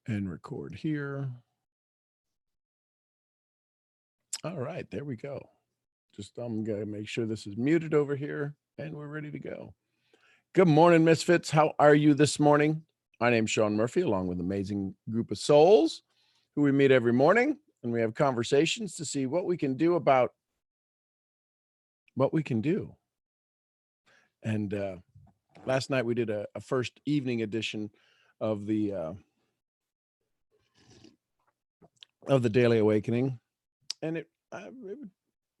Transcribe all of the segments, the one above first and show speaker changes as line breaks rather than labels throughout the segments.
and record here. All right, there we go. Just I'm going to make sure this is muted over here and we're ready to go. Good morning, Misfits. How are you this morning? My name's Sean Murphy, along with an amazing group of souls who we meet every morning, and we have conversations to see what we can do about what we can do. And last night we did a first evening edition of the Daily Awakening, and it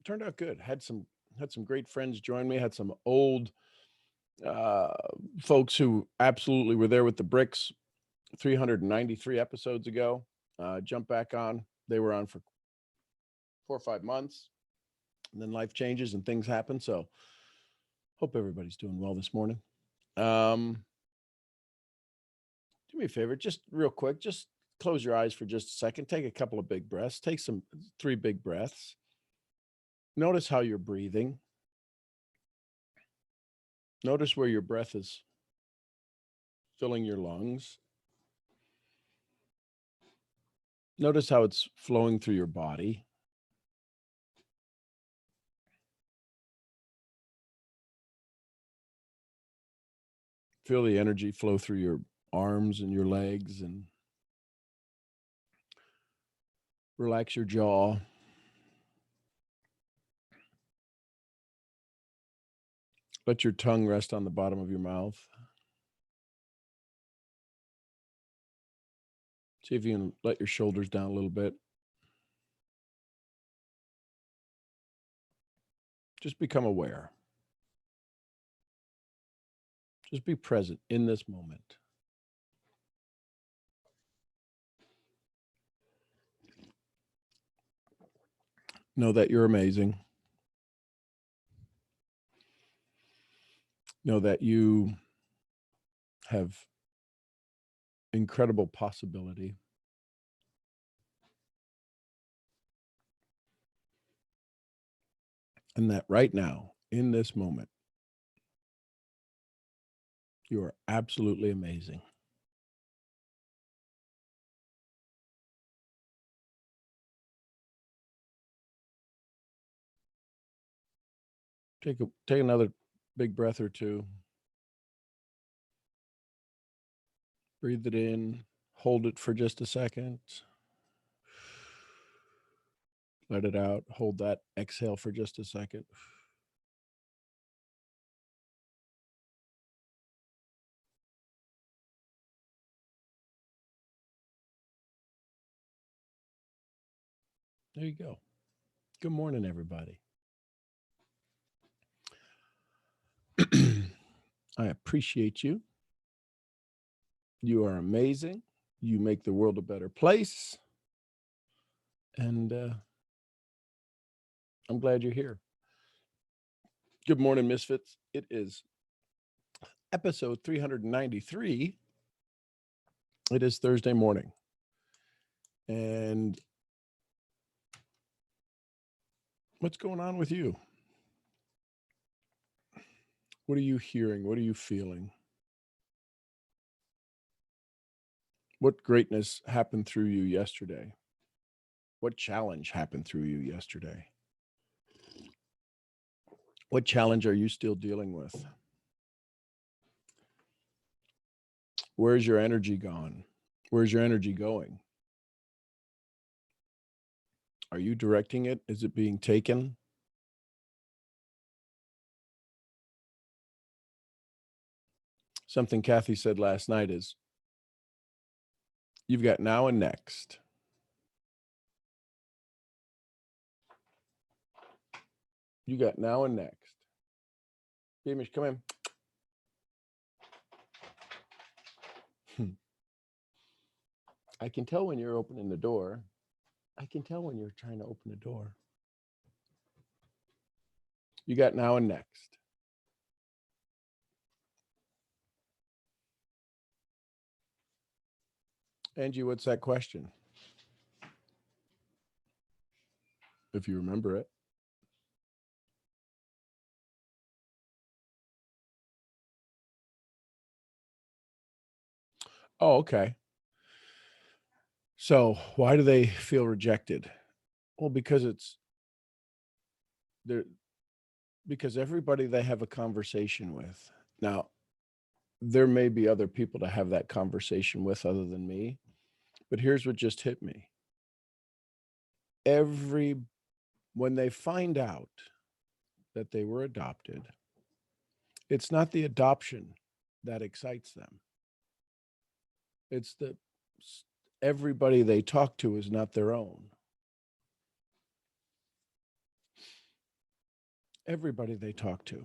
turned out good. Had some great friends join me. Had some old folks who absolutely were there with the bricks 393 episodes ago. Jump back on. They were on for 4 or 5 months, and then life changes and things happen. So hope everybody's doing well this morning. Do me a favor, just real quick, just close your eyes for just a second. Take a couple of big breaths. Take 3 big breaths. Notice how you're breathing. Notice where your breath is filling your lungs. Notice how it's flowing through your body. Feel the energy flow through your arms and your legs, and relax your jaw. Let your tongue rest on the bottom of your mouth. See if you can let your shoulders down a little bit. Just become aware. Just be present in this moment. Know that you're amazing. Know that you have incredible possibility. And that right now, in this moment, you are absolutely amazing. Take another big breath or two. Breathe it in. Hold it for just a second. Let it out. Hold that exhale for just a second. There you go. Good morning, everybody. I appreciate you. You are amazing. You make the world a better place. And I'm glad you're here. Good morning, Misfits. It is episode 393. It is Thursday morning. And what's going on with you? What are you hearing? What are you feeling? What greatness happened through you yesterday? What challenge happened through you yesterday? What challenge are you still dealing with? Where's your energy gone? Where's your energy going? Are you directing it? Is it being taken? Something Kathy said last night is, you've got now and next. You got now and next. Beamish, come in. I can tell when you're opening the door. I can tell when you're trying to open the door. You got now and next. Angie, what's that question? If you remember it. Oh, okay. So why do they feel rejected? Well, they're because everybody they have a conversation with. Now, there may be other people to have that conversation with other than me, but here's what just hit me. Every When they find out that they were adopted, it's not the adoption that excites them. It's that everybody they talk to is not their own. Everybody they talk to.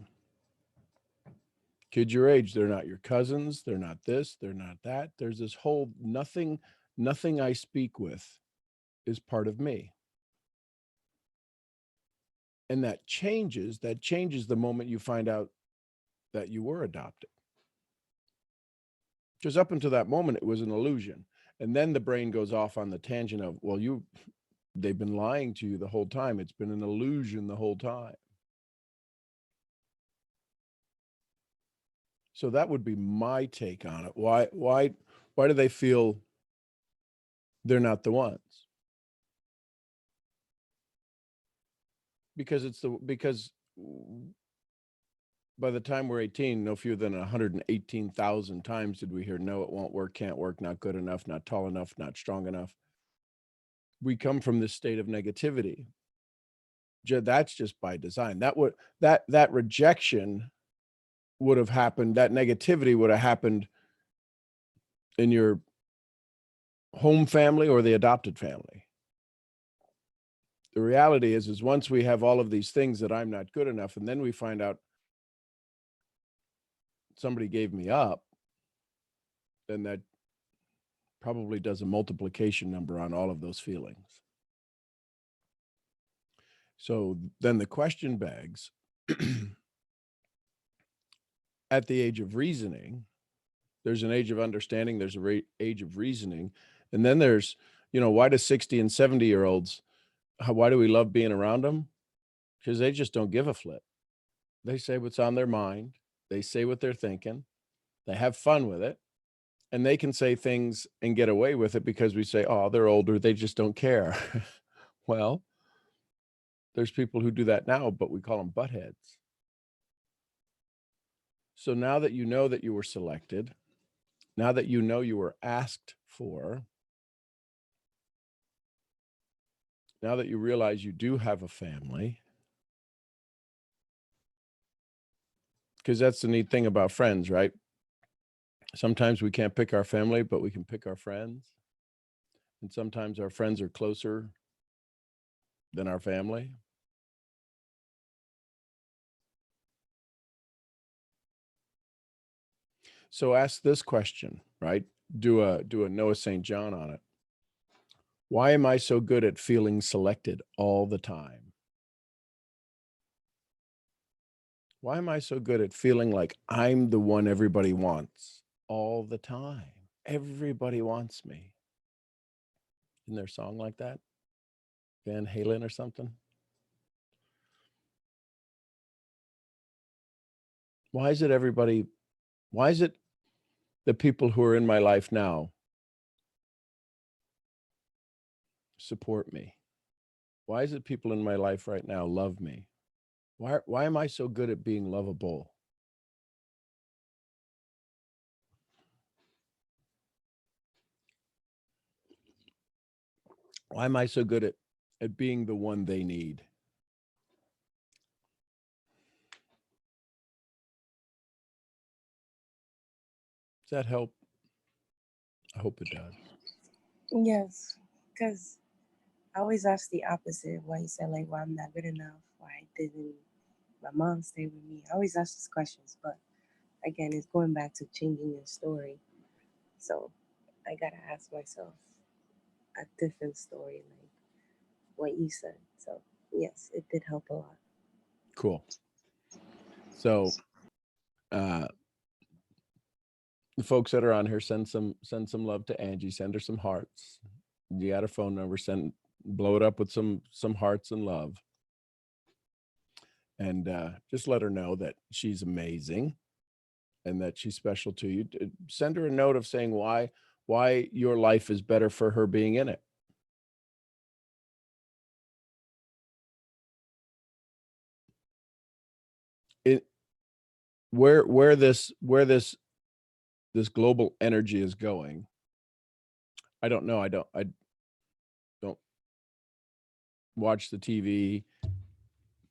Kids your age, they're not your cousins, they're not this, they're not that. There's this whole nothing I speak with is part of me. And that changes the moment you find out that you were adopted. Because up until that moment, it was an illusion. And then the brain goes off on the tangent of, well, they've been lying to you the whole time. It's been an illusion the whole time. So that would be my take on it. Why do they feel they're not the ones? Because by the time we're 18, no fewer than 118,000 times did we hear, no, it won't work, can't work, not good enough, not tall enough, not strong enough. We come from this state of negativity. That's just by design. That rejection would have happened, that negativity would have happened in your home family or the adopted family. The reality is once we have all of these things that I'm not good enough, and then we find out somebody gave me up, then that probably does a multiplication number on all of those feelings. So then the question begs, at the age of reasoning, there's an age of understanding, there's an age of reasoning, and then there's, why do 60 and 70-year-olds, why do we love being around them? Because they just don't give a flip. They say what's on their mind. They say what they're thinking. They have fun with it. And they can say things and get away with it because we say, oh, they're older, they just don't care. Well, there's people who do that now, but we call them buttheads. So now that you know that you were selected, now that you know you were asked for, now that you realize you do have a family, because that's the neat thing about friends, right? Sometimes we can't pick our family, but we can pick our friends. And sometimes our friends are closer than our family. So ask this question, right? Do a Noah St. John on it. Why am I so good at feeling selected all the time? Why am I so good at feeling like I'm the one everybody wants all the time? Everybody wants me. Isn't there a song like that? Van Halen or something? Why is it the people who are in my life now support me? Why is it people in my life right now love me? Why am I so good at being lovable? Why am I so good at being the one they need? Does that help? I hope it does.
Yes, because I always ask the opposite. Why you said like, why I'm not good enough? Why didn't my mom stay with me? I always ask these questions, but again, it's going back to changing your story. So I gotta ask myself a different story, like what you said. So yes, it did help a lot.
Cool. So uh the folks that are on here, send some love to Angie, send her some hearts. You got her phone number, blow it up with some hearts and love. And just let her know that she's amazing and that she's special to you. Send her a note of saying why why your life is better for her being in it. It where this global energy is going, I don't know. I don't watch the TV.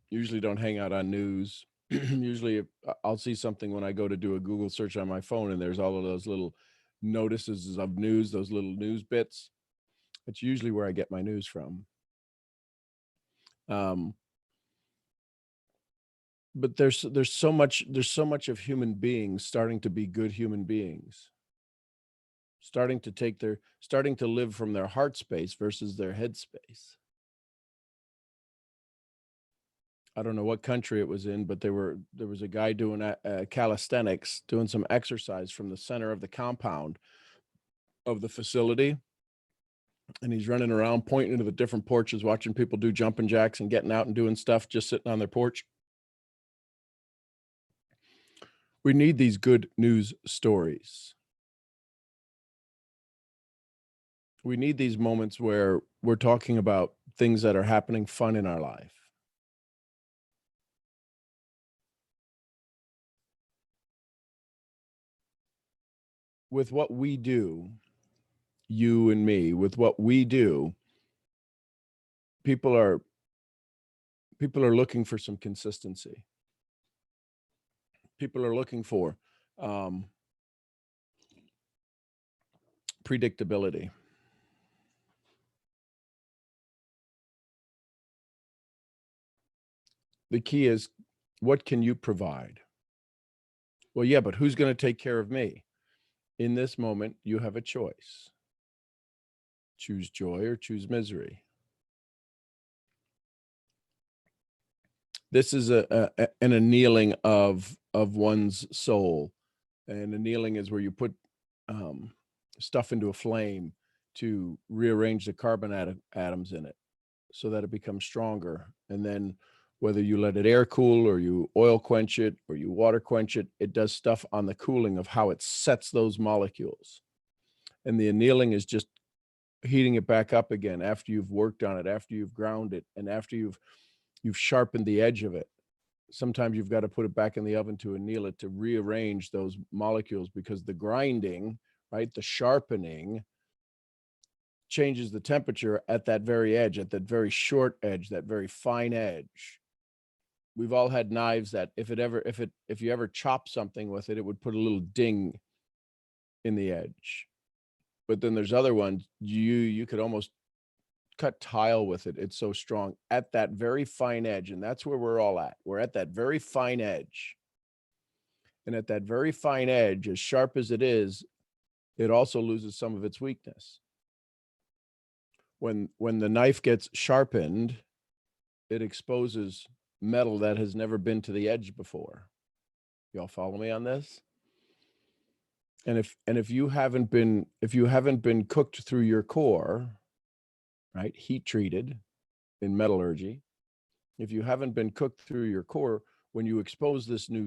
Usually don't hang out on news. Usually I'll see something when I go to do a Google search on my phone, and there's all of those little notices of news, those little news bits. It's usually where I get my news from. But there's so much of human beings starting to be good human beings, starting to live from their heart space versus their head space. I don't know what country it was in, but there was a guy doing calisthenics, doing some exercise from the center of the compound of the facility. And he's running around pointing to the different porches, watching people do jumping jacks and getting out and doing stuff, just sitting on their porch. We need these good news stories. We need these moments where we're talking about things that are happening fun in our life. With what we do, you and me, with what we do, people are looking for some consistency. People are looking for predictability. The key is, what can you provide? Well, yeah, but who's going to take care of me? In this moment, you have a choice. Choose joy or choose misery. This is an annealing of one's soul. And annealing is where you put stuff into a flame to rearrange the carbon atoms in it so that it becomes stronger. And then whether you let it air cool or you oil quench it or you water quench it, it does stuff on the cooling of how it sets those molecules. And the annealing is just heating it back up again after you've worked on it, after you've ground it, and after you've sharpened the edge of it. Sometimes you've got to put it back in the oven to anneal it, to rearrange those molecules, because the grinding, right, the sharpening changes the temperature at that very edge, at that very short edge, that very fine edge. We've all had knives that if you ever chop something with it, it would put a little ding in the edge. But then there's other ones you could almost cut tile with it. It's so strong at that very fine edge. And that's where we're all at. We're at that very fine edge. And at that very fine edge, as sharp as it is, it also loses some of its weakness. When the knife gets sharpened, it exposes metal that has never been to the edge before. Y'all follow me on this? And if you haven't been cooked through your core, right, heat treated in metallurgy, if you haven't been cooked through your core, when you expose this new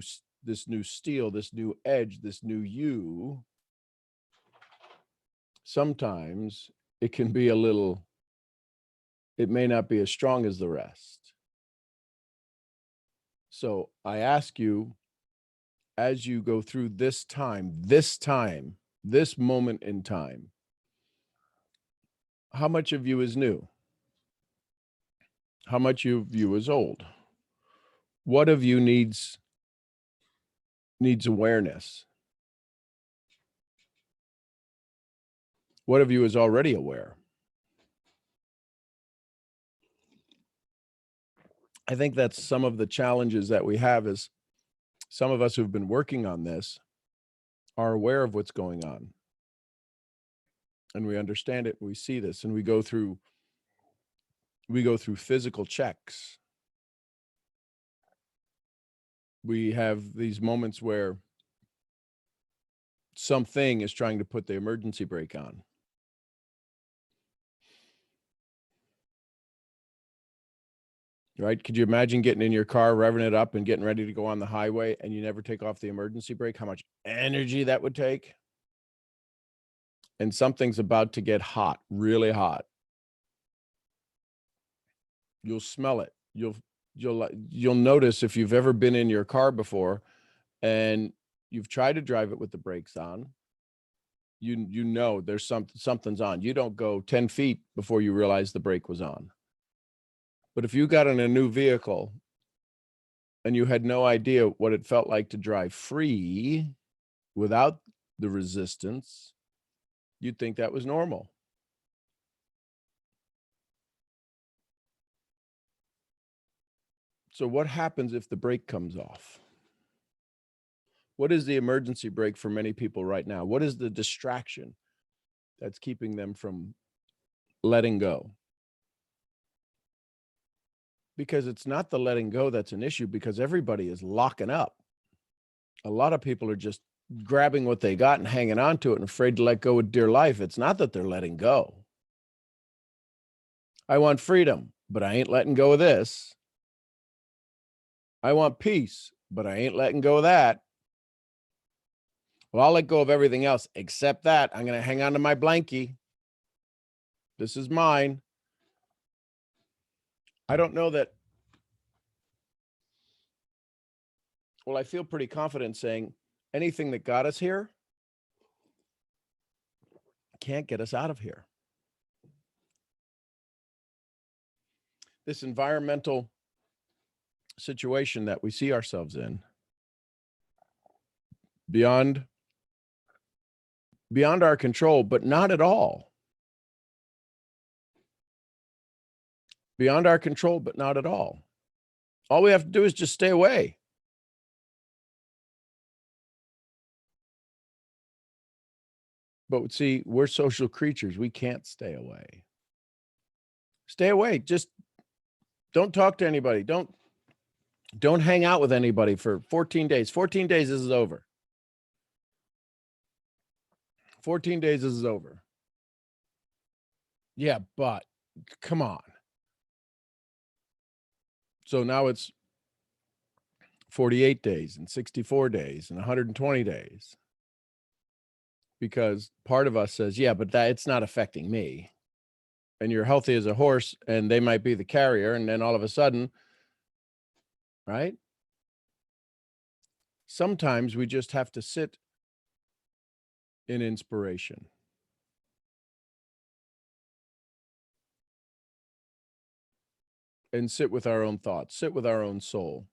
steel, this new edge, this new you, sometimes it can be it may not be as strong as the rest. So I ask you, as you go through this moment in time, how much of you is new? How much of you is old? What of you needs awareness? What of you is already aware? I think that's some of the challenges that we have, is some of us who've been working on this are aware of what's going on. And we understand it, we see this, and we go through physical checks. We have these moments where something is trying to put the emergency brake on. Right? Could you imagine getting in your car, revving it up and getting ready to go on the highway, and you never take off the emergency brake? How much energy that would take? and something's about to get hot, really hot, you'll smell it. You'll notice if you've ever been in your car before and you've tried to drive it with the brakes on, you know there's something's on. You don't go 10 feet before you realize the brake was on. But if you got in a new vehicle and you had no idea what it felt like to drive free without the resistance, you'd think that was normal. So what happens if the brake comes off? What is the emergency brake for many people right now? What is the distraction that's keeping them from letting go? Because it's not the letting go that's an issue, because everybody is locking up. A lot of people are just grabbing what they got and hanging on to it and afraid to let go with dear life. It's not that they're letting go. I want freedom, but I ain't letting go of this. I want peace, but I ain't letting go of that. Well, I'll let go of everything else except that. I'm going to hang on to my blankie. This is mine. I don't know that. Well, I feel pretty confident saying anything that got us here can't get us out of here. This environmental situation that we see ourselves in, beyond our control, but not at all. Beyond our control, but not at all. All we have to do is just stay away. But see, we're social creatures. We can't stay away. Stay away. Just don't talk to anybody. Don't hang out with anybody for 14 days. 14 days, this is over. 14 days, this is over. Yeah, but come on. So now it's 48 days and 64 days and 120 days. Because part of us says, yeah, but it's not affecting me. And you're healthy as a horse and they might be the carrier. And then all of a sudden, right? Sometimes we just have to sit in inspiration. And sit with our own thoughts, sit with our own soul.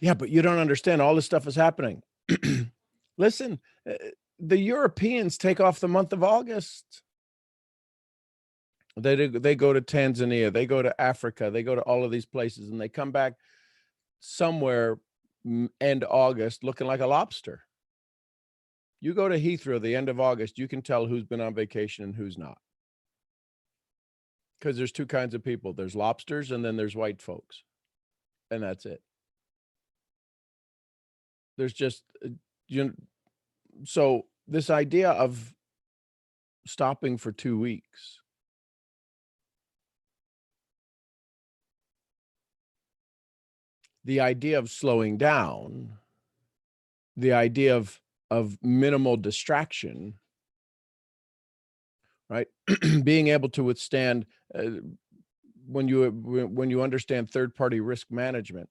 Yeah, but you don't understand. All this stuff is happening. Listen, the Europeans take off the month of August. They go to Tanzania, they go to Africa, they go to all of these places, and they come back somewhere end August looking like a lobster. You go to Heathrow the end of August, you can tell who's been on vacation and who's not. Because there's two kinds of people. There's lobsters and then there's white folks. And that's it. There's just, so this idea of stopping for 2 weeks, the idea of slowing down, the idea of minimal distraction, right? Being able to withstand, when you understand third-party risk management,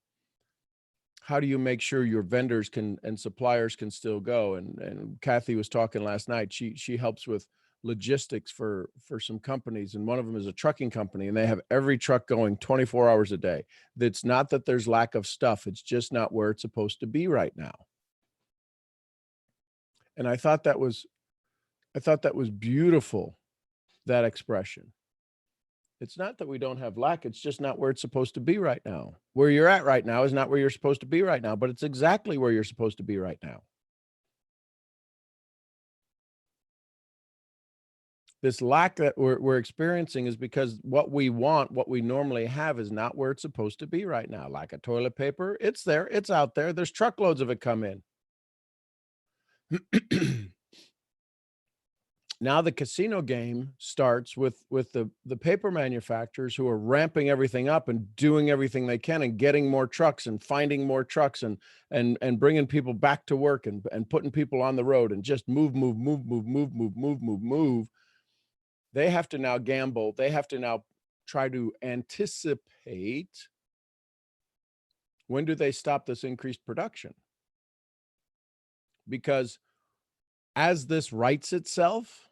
how do you make sure your vendors and suppliers can still go? And Kathy was talking last night. She helps with logistics for some companies, and one of them is a trucking company, and they have every truck going 24 hours a day. It's not that there's lack of stuff. It's just not where it's supposed to be right now. And I thought that was beautiful, that expression. It's not that we don't have lack. It's just not where it's supposed to be right now. Where you're at right now is not where you're supposed to be right now, but it's exactly where you're supposed to be right now. This lack that we're experiencing is because what we want, what we normally have, is not where it's supposed to be right now. Like a toilet paper, it's there, it's out there. There's truckloads of it come in. Now the casino game starts with the paper manufacturers who are ramping everything up and doing everything they can and getting more trucks and finding more trucks and bringing people back to work and putting people on the road and just move. They have to now gamble. They have to now try to anticipate, when do they stop this increased production? Because as this rights itself,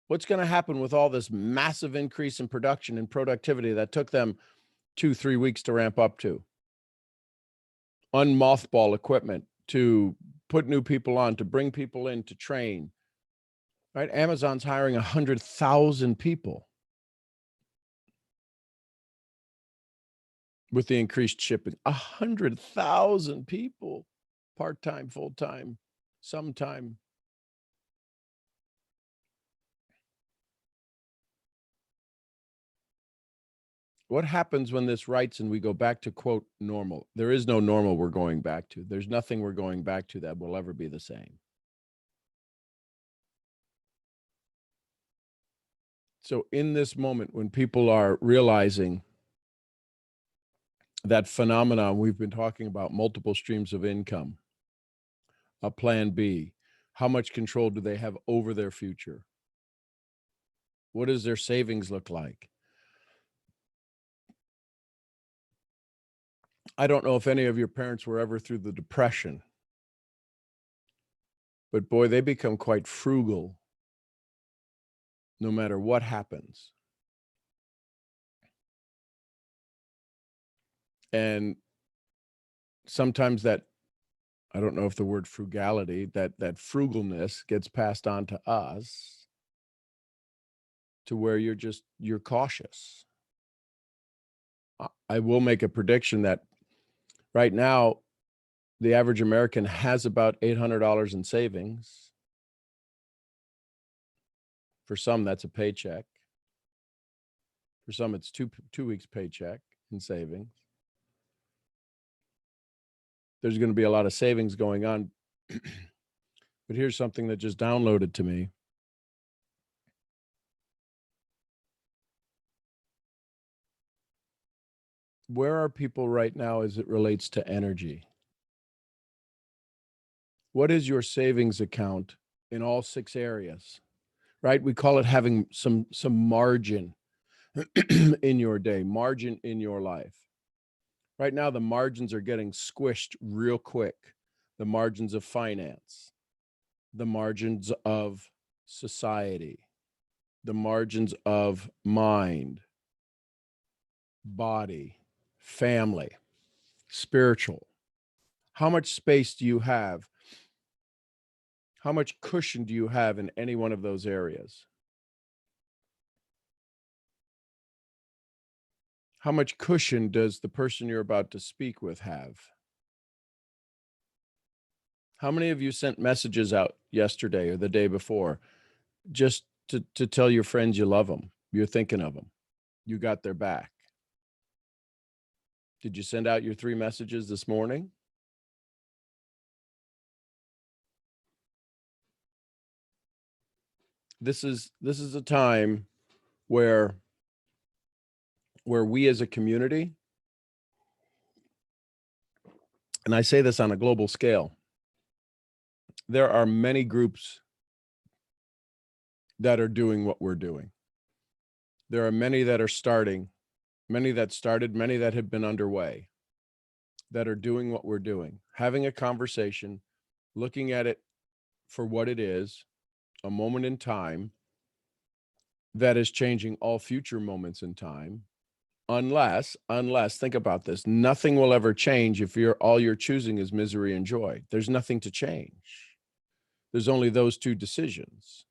what's going to happen with all this massive increase in production and productivity that took them 2-3 weeks to ramp up to? Unmothball equipment, to put new people on, to bring people in, to train. Right? Amazon's hiring 100,000 people with the increased shipping. 100,000 people, part-time, full-time, sometime. What happens when this rights and we go back to, quote, normal? There is no normal we're going back to. There's nothing we're going back to that will ever be the same. So in this moment, when people are realizing that phenomenon we've been talking about, multiple streams of income, a plan B, how much control do they have over their future? What does their savings look like? I don't know if any of your parents were ever through the Depression, but boy, they become quite frugal no matter what happens. And sometimes that, I don't know if the word frugality, that frugalness gets passed on to us, to where you're cautious. I will make a prediction that right now, the average American has about $800 in savings. For some, that's a paycheck. For some, it's two weeks paycheck in savings. There's going to be a lot of savings going on. But here's something that just downloaded to me. Where are people right now as it relates to energy? What is your savings account in all 6 areas? Right? We call it having some margin in your day, margin in your life. Right now, the margins are getting squished real quick. The margins of finance, the margins of society, the margins of mind, body, family, spiritual. How much space do you have? How much cushion do you have in any one of those areas? How much cushion does the person you're about to speak with have? How many of you sent messages out yesterday or the day before just to tell your friends you love them, you're thinking of them, you got their back? Did you send out your 3 messages this morning? This is a time where we as a community, and I say this on a global scale, there are many groups that are doing what we're doing. There are many that are starting, many that started, many that have been underway, that are doing what we're doing, having a conversation, looking at it for what it is, a moment in time that is changing all future moments in time. Unless, think about this, nothing will ever change if all you're choosing is misery and joy. There's nothing to change. There's only those 2 decisions.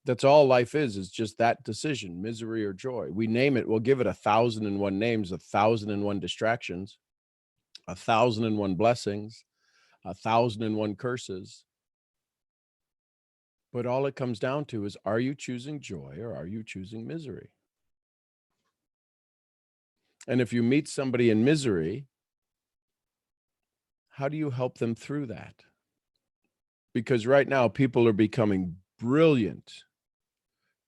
That's all life is just that decision, misery or joy. We name it, we'll give it 1,001 names, 1,001 distractions, 1,001 blessings, 1,001 curses. But all it comes down to is, are you choosing joy or are you choosing misery? And if you meet somebody in misery, how do you help them through that? because right now people are becoming brilliant.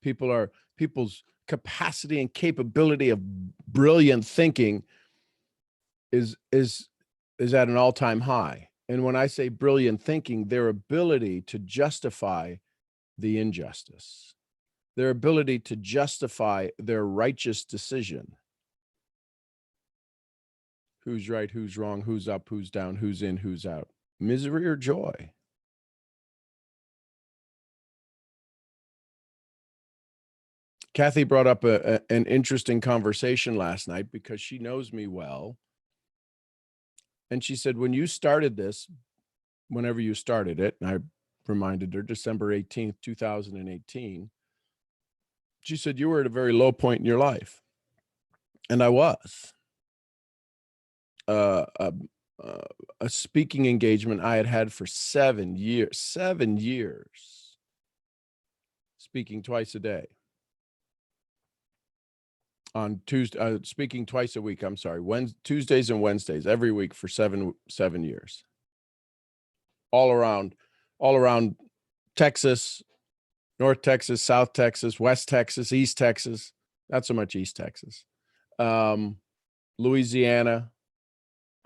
People's capacity and capability of brilliant thinking is at an all-time high. And when I say brilliant thinking, their ability to justify the injustice, their ability to justify their righteous decision. Who's right, who's wrong, who's up, who's down, who's in, who's out, misery or joy. Kathy brought up an interesting conversation last night because she knows me well. And she said, when you started this, whenever you started it, and I reminded her December 18th, 2018, she said, you were at a very low point in your life. And I was. A speaking engagement I had had for 7 years, speaking twice a day. On Tuesday, speaking twice a week. I'm sorry, Tuesdays and Wednesdays every week for seven years. All around Texas, North Texas, South Texas, West Texas, East Texas. Not so much East Texas. Louisiana,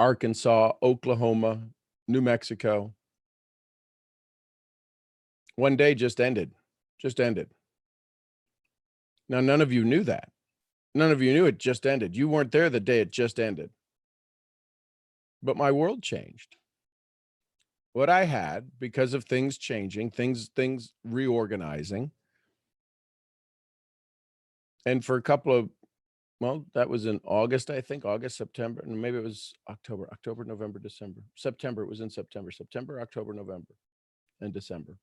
Arkansas, Oklahoma, New Mexico. One day just ended. Now, none of you knew that. None of you knew it just ended. You weren't there the day it just ended. But my world changed. What I had, because of things changing, things reorganizing, and for a couple of, well, that was in August, I think, August, September, and maybe it was October, November, December. September, it was in September, October, November, and December.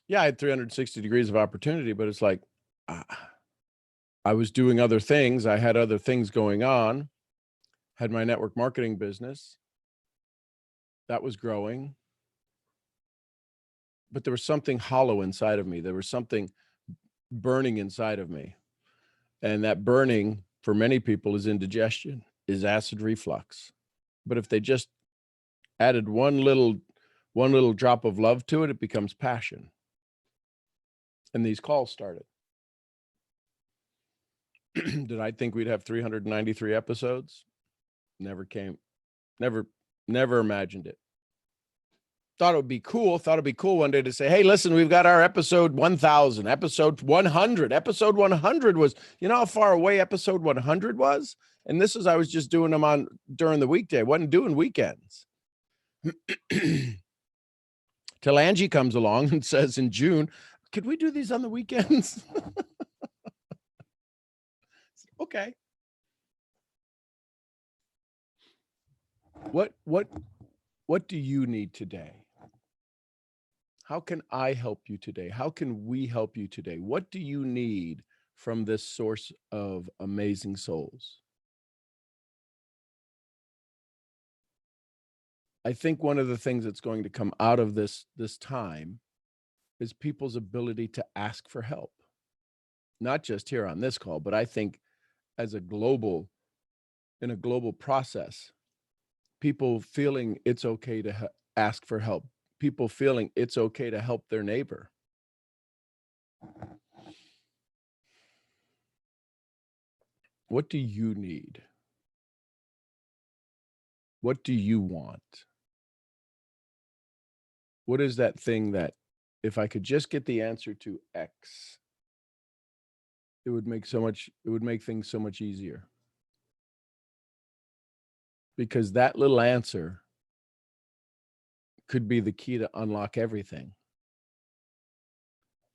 Yeah, I had 360 degrees of opportunity, but it's like, I was doing other things. I had other things going on, had my network marketing business. That was growing. But there was something hollow inside of me. There was something burning inside of me. And that burning for many people is indigestion, is acid reflux. But if they just added one little drop of love to it, it becomes passion. And these calls started. Did I think we'd have 393 episodes? Never imagined it. Thought it'd be cool one day to say, hey, listen, we've got our episode 1000, episode 100. Episode 100 was, you know how far away episode 100 was? And this is, I was just doing them on during the weekday. I wasn't doing weekends. Till Angie comes along and says in June, could we do these on the weekends? Okay. What do you need today? How can I help you today? How can we help you today? What do you need from this source of amazing souls? I think one of the things that's going to come out of this time is people's ability to ask for help. Not just here on this call, but I think as in a global process, people feeling it's okay to ask for help, people feeling it's okay to help their neighbor. What do you need? What do you want? What is that thing that if I could just get the answer to X, it would make things so much easier? Because that little answer could be the key to unlock everything.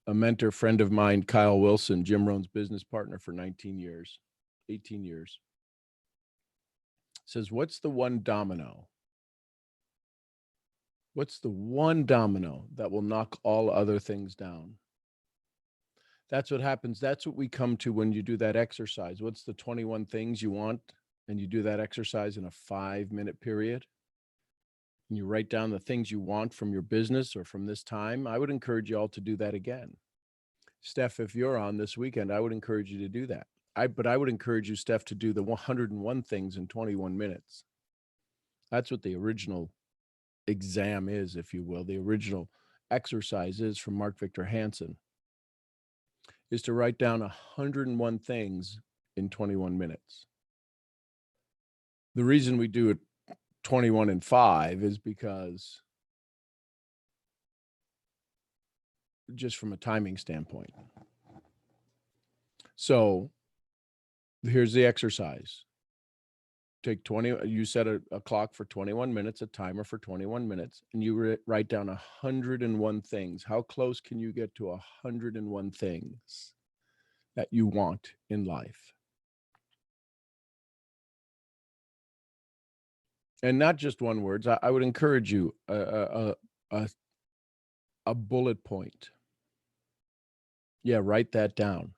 A mentor friend of mine, Kyle Wilson, Jim Rohn's business partner for 18 years, says, what's the one domino? What's the one domino that will knock all other things down? That's what happens. That's what we come to when you do that exercise. What's the 21 things you want? And you do that exercise in a 5-minute period. And you write down the things you want from your business or from this time. I would encourage you all to do that again. Steph, if you're on this weekend, I would encourage you to do that. But I would encourage you, Steph, to do the 101 things in 21 minutes. That's what the original exam is, if you will, the original exercise is from Mark Victor Hansen, is to write down 101 things in 21 minutes. The reason we do it 21 and 5 is because just from a timing standpoint. So here's the exercise. Take 20, you set a clock for 21 minutes, a timer for 21 minutes, and you write down 101 things. How close can you get to 101 things that you want in life? And not just one words. I would encourage you a bullet point. Yeah, write that down.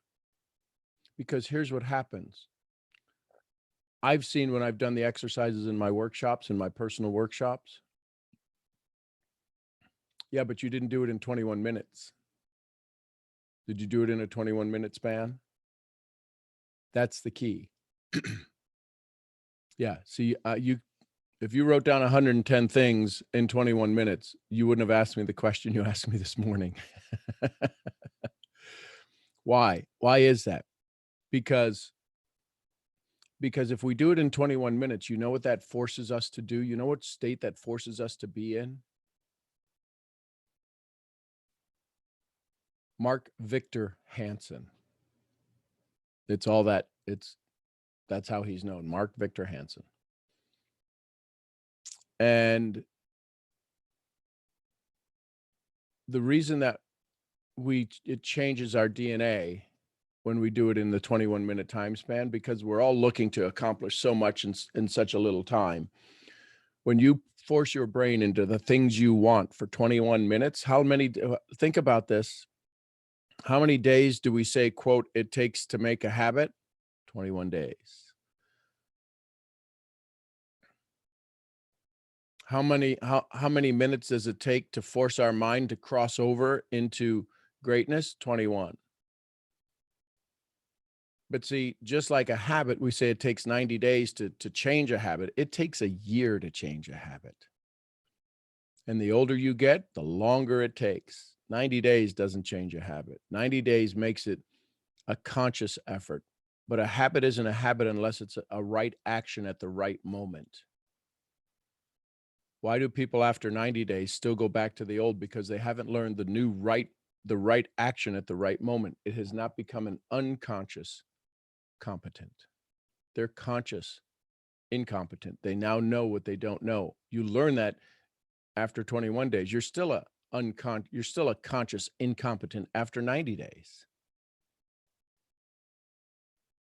Because here's what happens. I've seen when I've done the exercises in my workshops, in my personal workshops. Yeah, but you didn't do it in 21 minutes. Did you do it in a 21-minute span? That's the key. Yeah. See, if you wrote down 110 things in 21 minutes, you wouldn't have asked me the question you asked me this morning. Why? Why is that? Because if we do it in 21 minutes, you know what that forces us to do? You know what state that forces us to be in? Mark Victor Hansen. It's all that. That's how he's known, Mark Victor Hansen. And the reason that it changes our DNA when we do it in the 21-minute time span, because we're all looking to accomplish so much in such a little time. When you force your brain into the things you want for 21 minutes, think about this. How many days do we say, quote, it takes to make a habit? 21 days. How many minutes does it take to force our mind to cross over into greatness? 21. But see, just like a habit, we say it takes 90 days to change a habit. It takes a year to change a habit. And the older you get, the longer it takes. 90 days doesn't change a habit. 90 days makes it a conscious effort. But a habit isn't a habit unless it's a right action at the right moment. Why do people after 90 days still go back to the old? Because they haven't learned the right action at the right moment. It has not become an unconscious competent. They're conscious incompetent. They now know what they don't know. You learn that after 21 days. You're still a conscious incompetent after 90 days.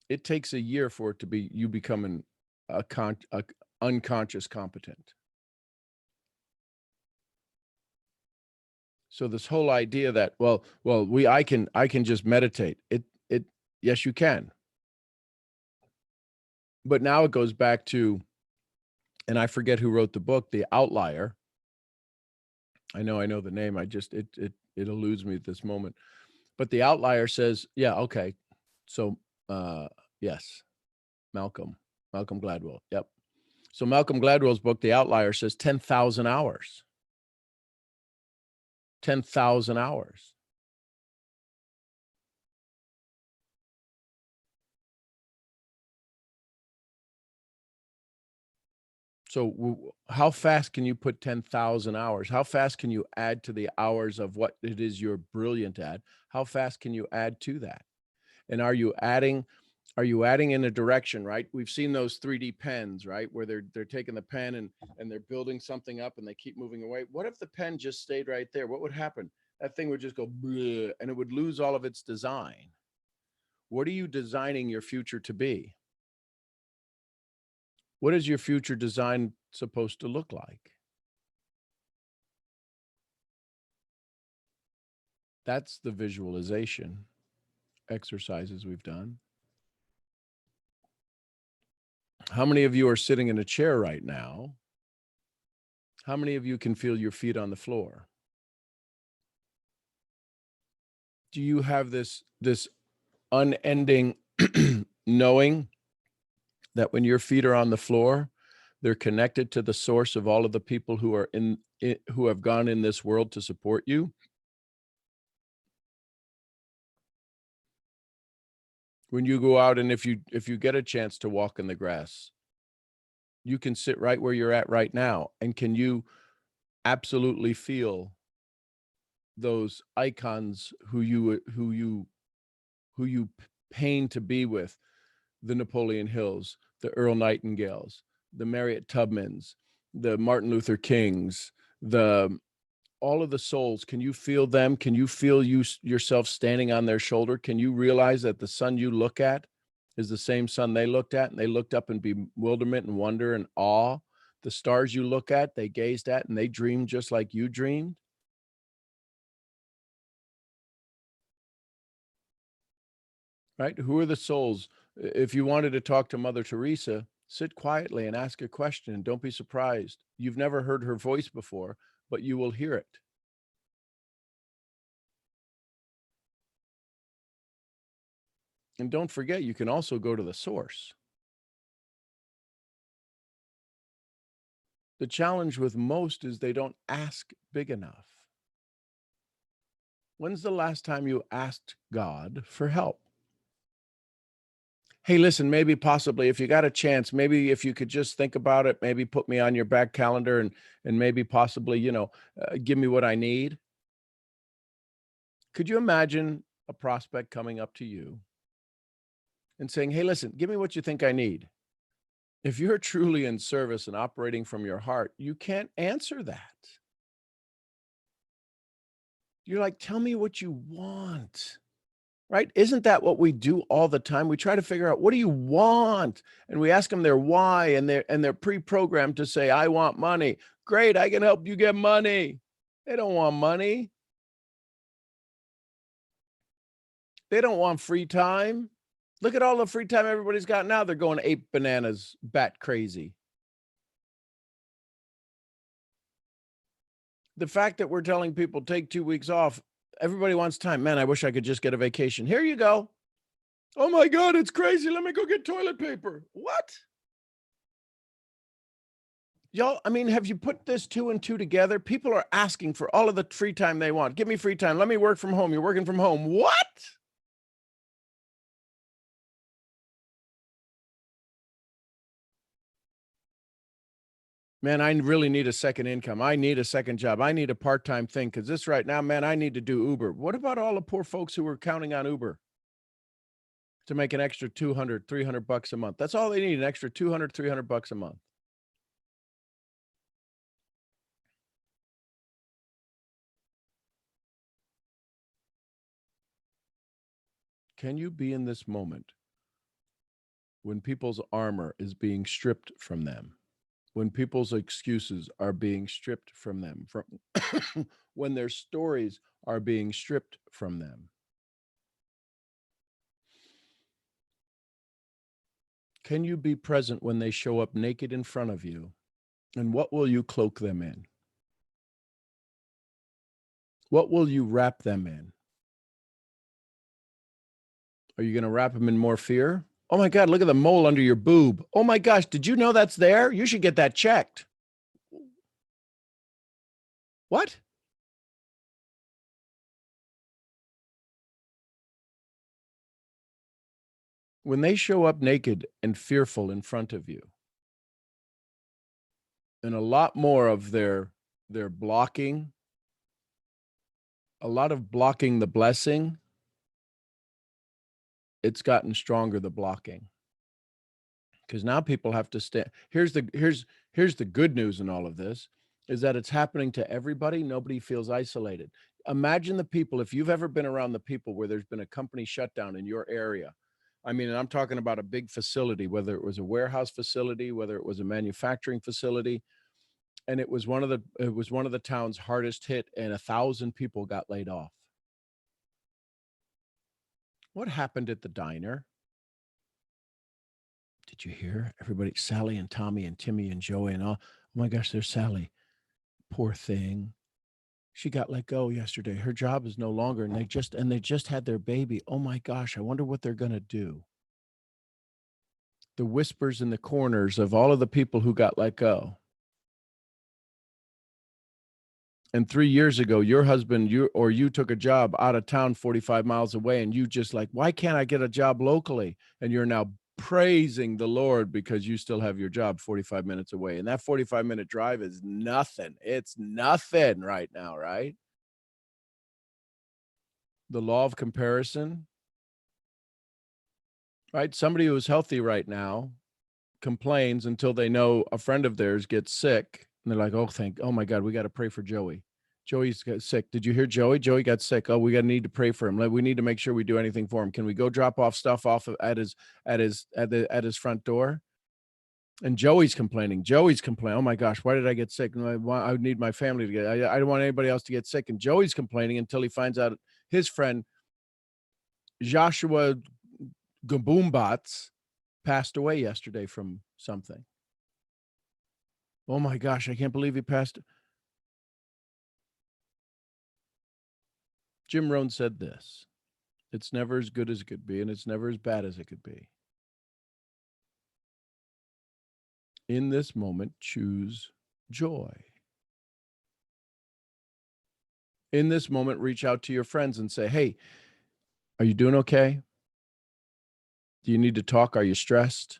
It takes a year for it to be you becoming a unconscious competent. So this whole idea that I can just meditate. Yes, you can. But now it goes back to, and I forget who wrote the book, The Outlier. I know the name. It eludes me at this moment. But The Outlier says, yeah, okay. So yes, Malcolm Gladwell. Yep. So Malcolm Gladwell's book, The Outlier, says 10,000 hours. 10,000 hours. So how fast can you put 10,000 hours? How fast can you add to the hours of what it is you're brilliant at? How fast can you add to that? And are you adding in a direction, right? We've seen those 3D pens, right? Where they're taking the pen and they're building something up and they keep moving away. What if the pen just stayed right there? What would happen? That thing would just go bleh, and it would lose all of its design. What are you designing your future to be? What is your future design supposed to look like? That's the visualization exercises we've done. How many of you are sitting in a chair right now? How many of you can feel your feet on the floor? Do you have this unending knowing that when your feet are on the floor, They're connected to the source of all of the people who are who have gone in this world to support you. When you go out and if you get a chance to walk in the grass, you can sit right where you're at right now. And can you absolutely feel those icons who you pain to be with, the Napoleon Hills, the Earl Nightingales, the Harriet Tubmans, the Martin Luther Kings, the all of the souls. Can you feel them? Can you feel yourself standing on their shoulder? Can you realize that the sun you look at is the same sun they looked at, and they looked up in bewilderment and wonder and awe? The stars you look at, they gazed at, and they dreamed just like you dreamed. Right? Who are the souls? If you wanted to talk to Mother Teresa, sit quietly and ask a question, and don't be surprised. You've never heard her voice before, but you will hear it. And don't forget, you can also go to the source. The challenge with most is they don't ask big enough. When's the last time you asked God for help? Hey, listen, maybe possibly if you got a chance, maybe if you could just think about it, maybe put me on your back calendar and maybe possibly, give me what I need. Could you imagine a prospect coming up to you and saying, hey, listen, give me what you think I need? If you're truly in service and operating from your heart, you can't answer that. You're like, tell me what you want, right? Isn't that what we do all the time? We try to figure out, what do you want? And we ask them their why, and they're pre-programmed to say, I want money. Great, I can help you get money. They don't want money. They don't want free time. Look at all the free time everybody's got now. They're going ape bananas, bat crazy. The fact that we're telling people take 2 weeks off, everybody wants time. Man, I wish I could just get a vacation. Here you go. Oh my God, it's crazy. Let me go get toilet paper. What? Y'all, I mean, have you put this 2 and 2 together? People are asking for all of the free time they want. Give me free time. Let me work from home. You're working from home. What? Man, I really need a second income. I need a second job. I need a part-time thing because this right now, man, I need to do Uber. What about all the poor folks who are counting on Uber to make an extra 200, 300 bucks a month? That's all they need, an extra 200, 300 bucks a month. Can you be in this moment when people's armor is being stripped from them? When people's excuses are being stripped from them, when their stories are being stripped from them? Can you be present when they show up naked in front of you? And what will you cloak them in? What will you wrap them in? Are you going to wrap them in more fear? Oh my God, look at the mole under your boob. Oh my gosh, did you know that's there? You should get that checked. What? When they show up naked and fearful in front of you, and a lot more of their blocking, a lot of blocking the blessing, it's gotten stronger, the blocking. Because now people have to stand. Here's the good news in all of this, is that it's happening to everybody. Nobody feels isolated. Imagine the people, if you've ever been around the people where there's been a company shutdown in your area. I mean, and I'm talking about a big facility, whether it was a warehouse facility, whether it was a manufacturing facility, and it was one of the town's hardest hit, and 1,000 people got laid off. What happened at the diner? Did you hear? Everybody, Sally and Tommy and Timmy and Joey and all. Oh my gosh, there's Sally. Poor thing. She got let go yesterday. Her job is no longer, and they just had their baby. Oh my gosh, I wonder what they're gonna do. the whispers in the corners of all of the people who got let go. And 3 years ago, your husband, you took a job out of town 45 miles away, and you just like, why can't I get a job locally? And you're now praising the Lord because you still have your job 45 minutes away. And that 45-minute drive is nothing. It's nothing right now, right? The law of comparison, right? Somebody who is healthy right now complains until they know a friend of theirs gets sick. And they're like, oh my God, we got to pray for Joey. Joey's got sick. Did you hear Joey? Joey got sick. Oh, we need to pray for him. We need to make sure we do anything for him. Can we go drop off stuff at his front door? And Joey's complaining. Oh my gosh, why did I get sick? I need my family to get. I don't want anybody else to get sick. And Joey's complaining until he finds out his friend Joshua Gaboombots passed away yesterday from something. Oh my gosh, I can't believe he passed. Jim Rohn said this: it's never as good as it could be, and it's never as bad as it could be. In this moment, choose joy. In this moment, reach out to your friends and say, hey, are you doing okay? Do you need to talk? Are you stressed?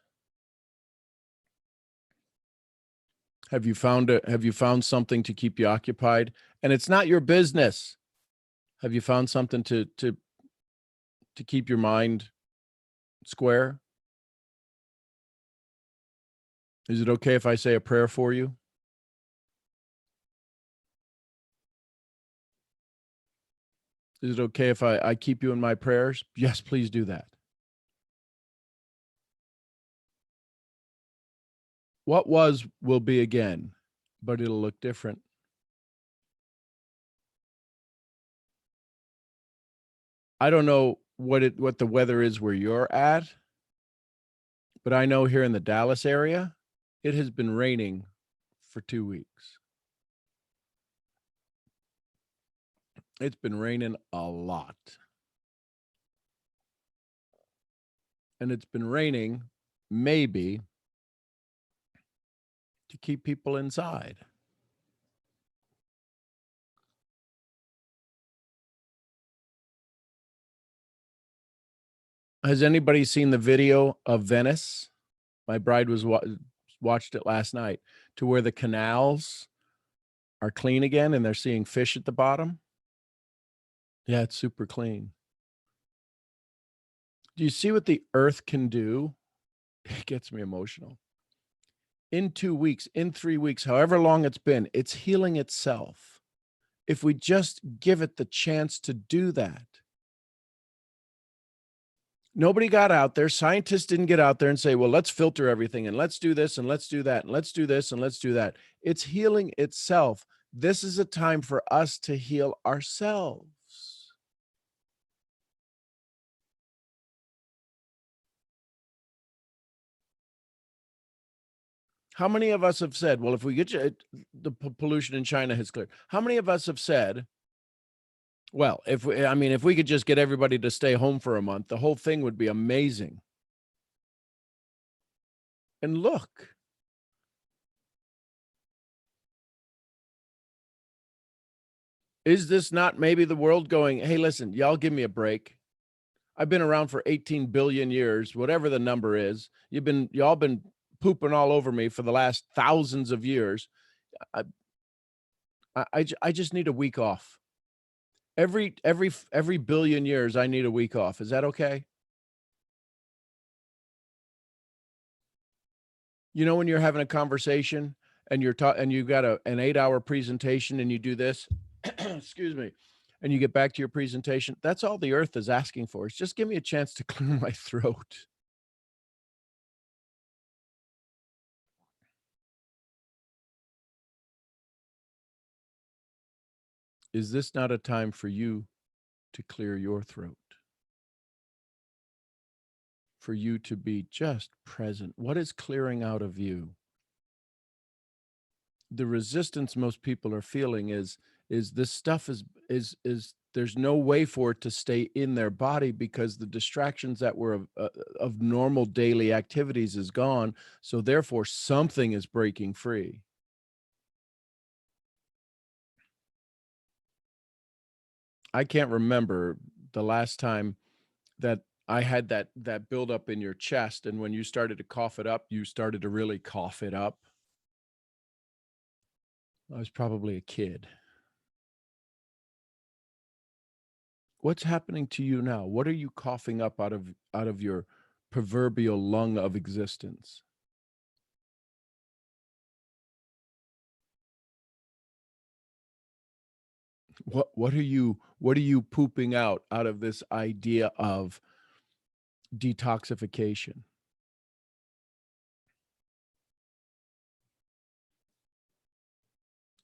Have you found something to keep you occupied? And it's not your business. Have you found something to keep your mind square? Is it okay if I say a prayer for you? Is it okay if I keep you in my prayers? Yes, please do that. What was will be again, but it'll look different. I don't know what the weather is where you're at, but I know here in the Dallas area, it has been raining for 2 weeks. It's been raining a lot. And it's been raining maybe to keep people inside. Has anybody seen the video of Venice? My bride watched it last night, to where the canals are clean again and they're seeing fish at the bottom. Yeah, it's super clean. Do you see what the earth can do? It gets me emotional. In 2 weeks, in 3 weeks, however long it's been, it's healing itself. If we just give it the chance to do that. Nobody got out there. Scientists didn't get out there and say, well, let's filter everything and let's do this and let's do that and let's do this and let's do that. It's healing itself. This is a time for us to heal ourselves. How many of us have said, well, if we get the pollution in China has cleared? How many of us have said, well, if we could just get everybody to stay home for a month, the whole thing would be amazing. And look, is this not maybe the world going, hey, listen, y'all give me a break. I've been around for 18 billion years, whatever the number is. Y'all been pooping all over me for the last thousands of years. I just need a week off. Every billion years, I need a week off. Is that okay? You know, when you're having a conversation and you've got an 8-hour presentation and you do this, excuse me, and you get back to your presentation, that's all the earth is asking for. It's just give me a chance to clear my throat. Is this not a time for you to clear your throat? For you to be just present? What is clearing out of you? The resistance most people are feeling is this stuff is there's no way for it to stay in their body because the distractions that were of normal daily activities is gone. So therefore, something is breaking free. I can't remember the last time that I had that buildup in your chest, and when you started to cough it up, you started to really cough it up. I was probably a kid. What's happening to you now? What are you coughing up out of your proverbial lung of existence? What are you pooping out of this idea of detoxification?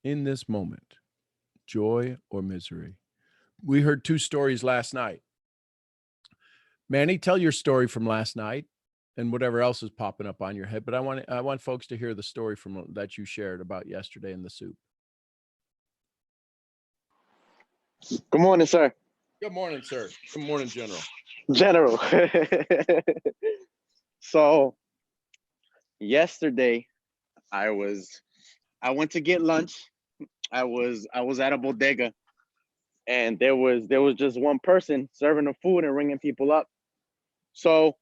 In this moment, joy or misery? We heard two stories last night. Manny, tell your story from last night and whatever else is popping up on your head, but I want folks to hear the story from that you shared about yesterday in the soup.
Good morning, sir.
Good morning, sir. Good morning, General.
General. So yesterday I was I went to get lunch. I was at a bodega, and there was just one person serving the food and ringing people up. So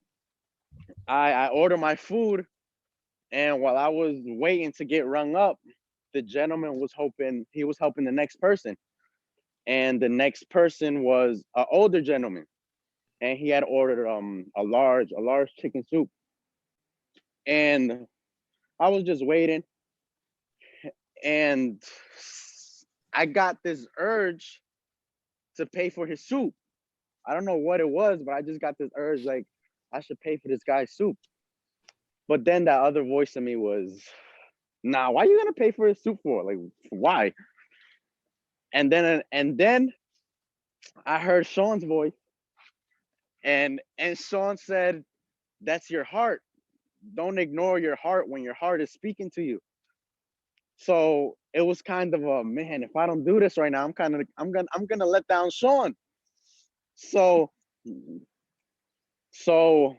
I ordered my food, and while I was waiting to get rung up, the gentleman was helping the next person. And the next person was an older gentleman, and he had ordered a large chicken soup. And I was just waiting, and I got this urge to pay for his soup. I don't know what it was, but I just got this urge like I should pay for this guy's soup. But then that other voice in me was, "Nah, why are you gonna pay for his soup for? Like, why?" And then I heard Sean's voice, and Sean said, "That's your heart. Don't ignore your heart when your heart is speaking to you." So it was kind of a, man, if I don't do this right now, I'm gonna let down Sean. So so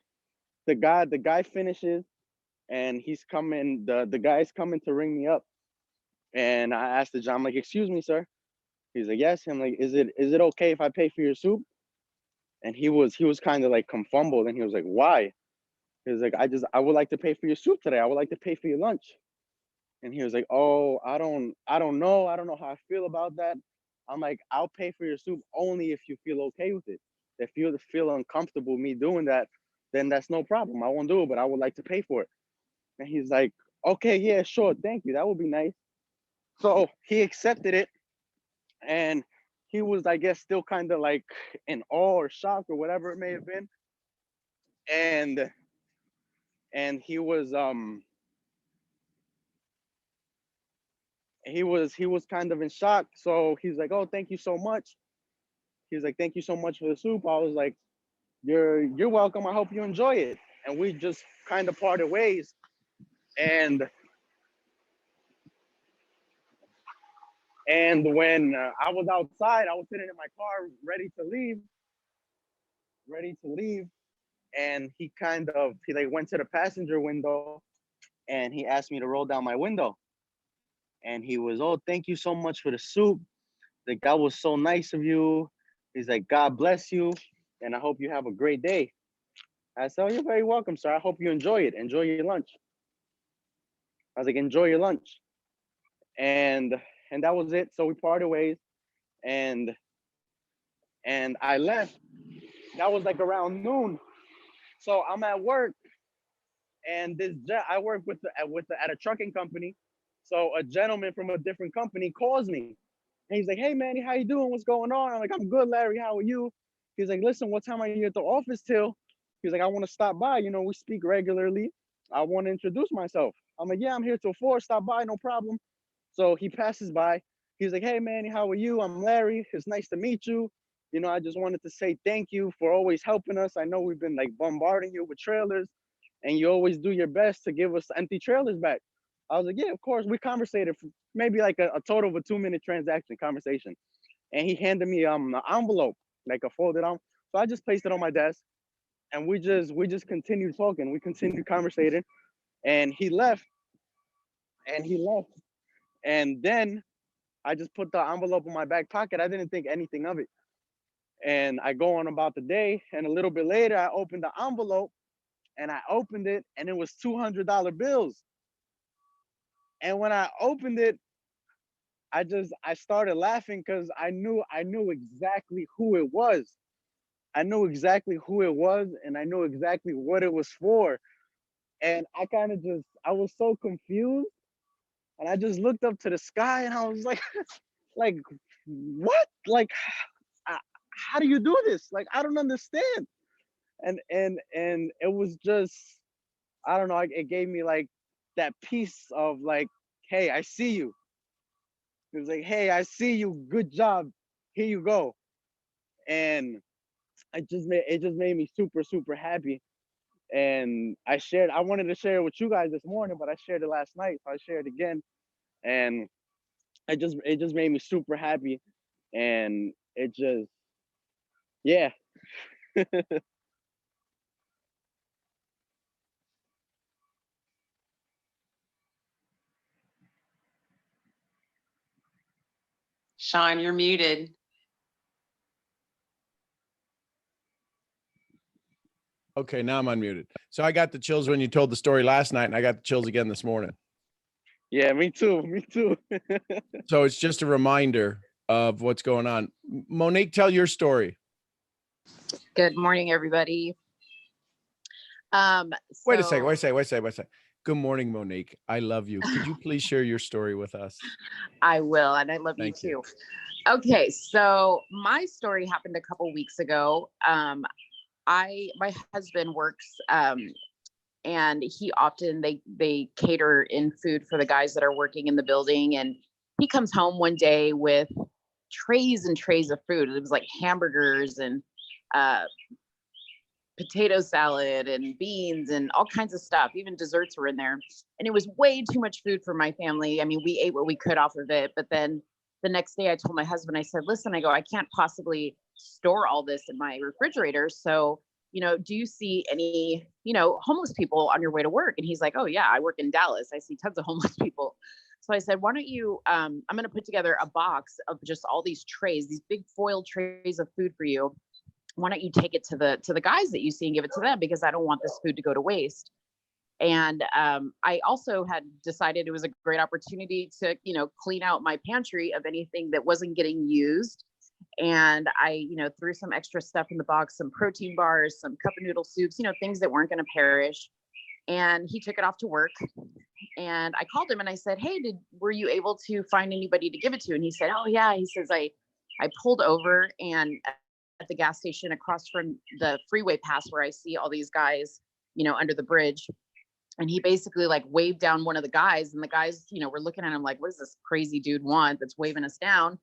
the guy finishes, and the guy's coming to ring me up. And I asked the John, I'm like, "Excuse me, sir." He's like, "Yes." I'm like, "Is it okay if I pay for your soup?" And he was kind of like confumbled, and he was like, "Why?" He was like, "I would like to pay for your soup today. I would like to pay for your lunch." And he was like, "Oh, I don't know. I don't know how I feel about that." I'm like, "I'll pay for your soup only if you feel okay with it. If you feel uncomfortable me doing that, then that's no problem. I won't do it, but I would like to pay for it." And he's like, "Okay, yeah, sure, thank you. That would be nice." So he accepted it, and he was, I guess, still kind of like in awe or shock or whatever it may have been. And and he was kind of in shock. So he's like, "Oh, thank you so much." He's like, "Thank you so much for the soup." I was like, "You're welcome. I hope you enjoy it." And we just kind of parted ways. And when I was outside, I was sitting in my car ready to leave, and he like went to the passenger window, and he asked me to roll down my window. And he was, "Oh, thank you so much for the soup. Like, that was so nice of you." He's like, "God bless you, and I hope you have a great day." I said, "Oh, you're very welcome, sir. I hope you enjoy it. Enjoy your lunch." I was like, "Enjoy your lunch." And that was it. So we parted ways, and I left. That was like around noon. So I'm at work, and I work at a trucking company. So a gentleman from a different company calls me, and he's like, "Hey, Manny, how you doing? What's going on?" I'm like, "I'm good, Larry. How are you?" He's like, "Listen, what time are you at the office till?" He's like, "I want to stop by. We speak regularly. I want to introduce myself." I'm like, "Yeah, I'm here till 4. Stop by, no problem." So he passes by. He's like, "Hey, Manny, how are you? I'm Larry. It's nice to meet you. I just wanted to say thank you for always helping us. I know we've been like bombarding you with trailers, and you always do your best to give us empty trailers back." I was like, "Yeah, of course." We conversated for maybe like a total of a 2-minute transaction conversation. and he handed me an envelope, like a folded envelope. So I just placed it on my desk, and we just continued talking. We continued conversating, and he left, and he left, and then I just put the envelope in my back pocket. I didn't think anything of it, and I go on about the day, and a little bit later, I opened the envelope, and I opened it, and it was $200 bills. And when I opened it, I started laughing because I knew exactly who it was. I knew exactly who it was, and I knew exactly what it was for. And I was so confused, and I just looked up to the sky, and I was like, like, what? Like, h- how do you do this? Like, I don't understand. And it was just, I don't know. It gave me like that piece of like, hey, I see you. It was like, hey, I see you. Good job. Here you go. And it just made me super super happy. And I wanted to share it with you guys this morning, but I shared it last night, so I shared it again. And it just made me super happy. And it just, yeah.
Sean, you're muted.
Okay, now I'm unmuted. So I got the chills when you told the story last night, and I got the chills again this morning.
Yeah, me too. Me too.
So it's just a reminder of what's going on. Monique, tell your story.
Good morning, everybody.
Wait a second. Good morning, Monique. I love you. Could you please share your story with us?
I will, and I love
Thank
you too. Okay, so my story happened a couple weeks ago. My husband works, and he often they cater in food for the guys that are working in the building, and he comes home one day with trays and trays of food. It was like hamburgers and potato salad and beans and all kinds of stuff. Even desserts were in there. And it was way too much food for my family. I mean, we ate what we could off of it. But then the next day I told my husband, I said, listen, I can't possibly store all this in my refrigerator. So, do you see any, homeless people on your way to work? And he's like, oh yeah, I work in Dallas. I see tons of homeless people. So I said, why don't you, I'm going to put together a box of just all these trays, these big foil trays of food for you. Why don't you take it to the guys that you see and give it to them, because I don't want this food to go to waste. And I also had decided it was a great opportunity to, clean out my pantry of anything that wasn't getting used. And I, threw some extra stuff in the box, some protein bars, some cup of noodle soups, things that weren't going to perish. And he took it off to work. And I called him and I said, hey, were you able to find anybody to give it to? And he said, oh yeah. He says, I pulled over, and at the gas station across from the freeway pass where I see all these guys, under the bridge. And he basically like waved down one of the guys, and the guys, were looking at him like, what does this crazy dude want that's waving us down?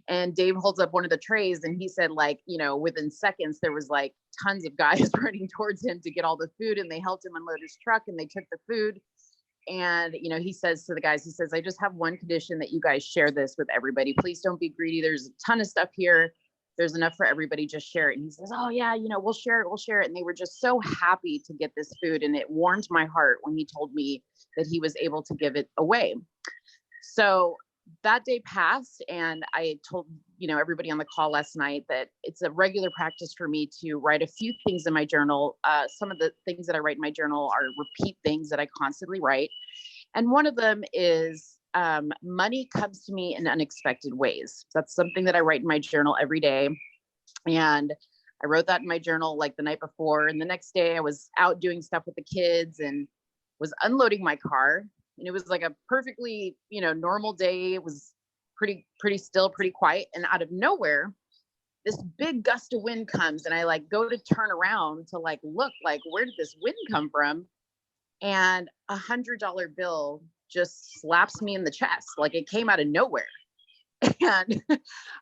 And Dave holds up one of the trays, and he said, like, within seconds, there was like tons of guys running towards him to get all the food, and they helped him unload his truck, and they took the food. And, he says to the guys, he says, I just have one condition, that you guys share this with everybody. Please don't be greedy. There's a ton of stuff here. There's enough for everybody, just share it. And he says, oh yeah, we'll share it. And they were just so happy to get this food. And it warmed my heart when he told me that he was able to give it away. So that day passed, and I told, everybody on the call last night that it's a regular practice for me to write a few things in my journal. Some of the things that I write in my journal are repeat things that I constantly write. And one of them is, money comes to me in unexpected ways. That's something that I write in my journal every day. And I wrote that in my journal like the night before. And the next day I was out doing stuff with the kids and was unloading my car. And it was like a perfectly, normal day. It was pretty still, pretty quiet. And out of nowhere, this big gust of wind comes, and I like go to turn around to like, look, like, where did this wind come from? And $100 bill just slaps me in the chest. Like, it came out of nowhere. And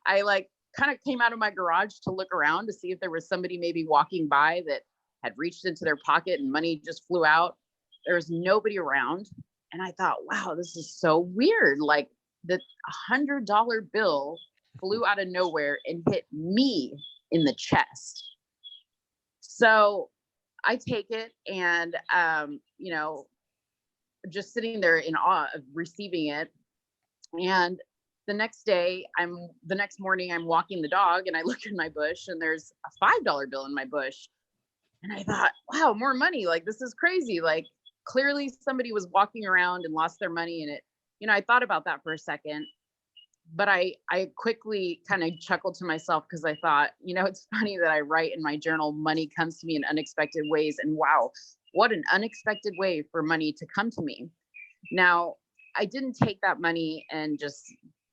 I like kind of came out of my garage to look around to see if there was somebody maybe walking by that had reached into their pocket and money just flew out. There was nobody around. And I thought, wow, this is so weird. Like, the $100 bill flew out of nowhere and hit me in the chest. So I take it and, you know, just sitting there in awe of receiving it. And the next morning, I'm walking the dog and I look in my bush and there's a $5 bill in my bush. And I thought, wow, more money. Like, this is crazy. Like, clearly somebody was walking around and lost their money in it. You know, I thought about that for a second, but I quickly kind of chuckled to myself because I thought, you know, it's funny that I write in my journal, money comes to me in unexpected ways. And wow, what an unexpected way for money to come to me. Now, I didn't take that money and just,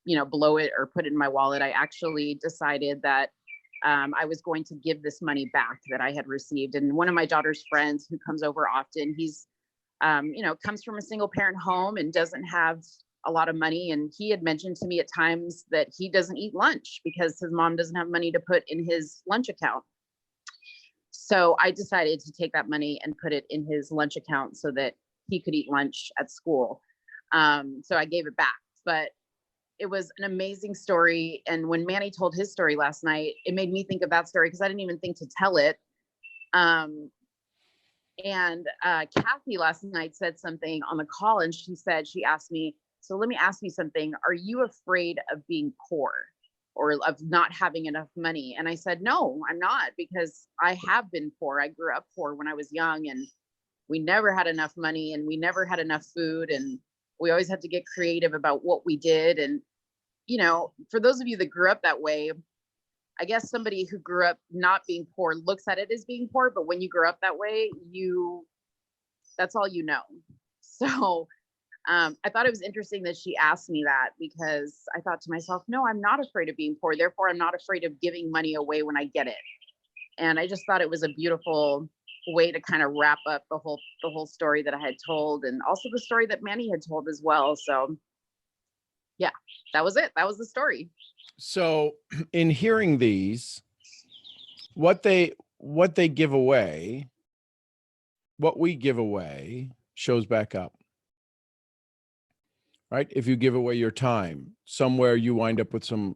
you know, blow it or put it in my wallet. I actually decided that I was going to give this money back that I had received. And one of my daughter's friends who comes over often, he's, you know, comes from a single parent home and doesn't have a lot of money. And he had mentioned to me at times that he doesn't eat lunch because his mom doesn't have money to put in his lunch account. So I decided to take that money and put it in his lunch account so that he could eat lunch at school. So I gave it back, but it was an amazing story. And when Manny told his story last night, it made me think of that story because I didn't even think to tell it. And Kathy last night said something on the call and she asked me, so let me ask you something. Are you afraid of being poor or of not having enough money? And I said, no, I'm not, because I have been poor. I grew up poor when I was young and we never had enough money and we never had enough food. And we always had to get creative about what we did. And, you know, for those of you that grew up that way, I guess somebody who grew up not being poor looks at it as being poor, but when you grow up that way, that's all you know. So I thought it was interesting that she asked me that because I thought to myself, no, I'm not afraid of being poor. Therefore, I'm not afraid of giving money away when I get it. And I just thought it was a beautiful way to kind of wrap up the whole story that I had told, and also the story that Manny had told as well. So yeah, that was it. That was the story.
So in hearing these, what they give away, what we give away shows back up. Right? If you give away your time, somewhere you wind up with some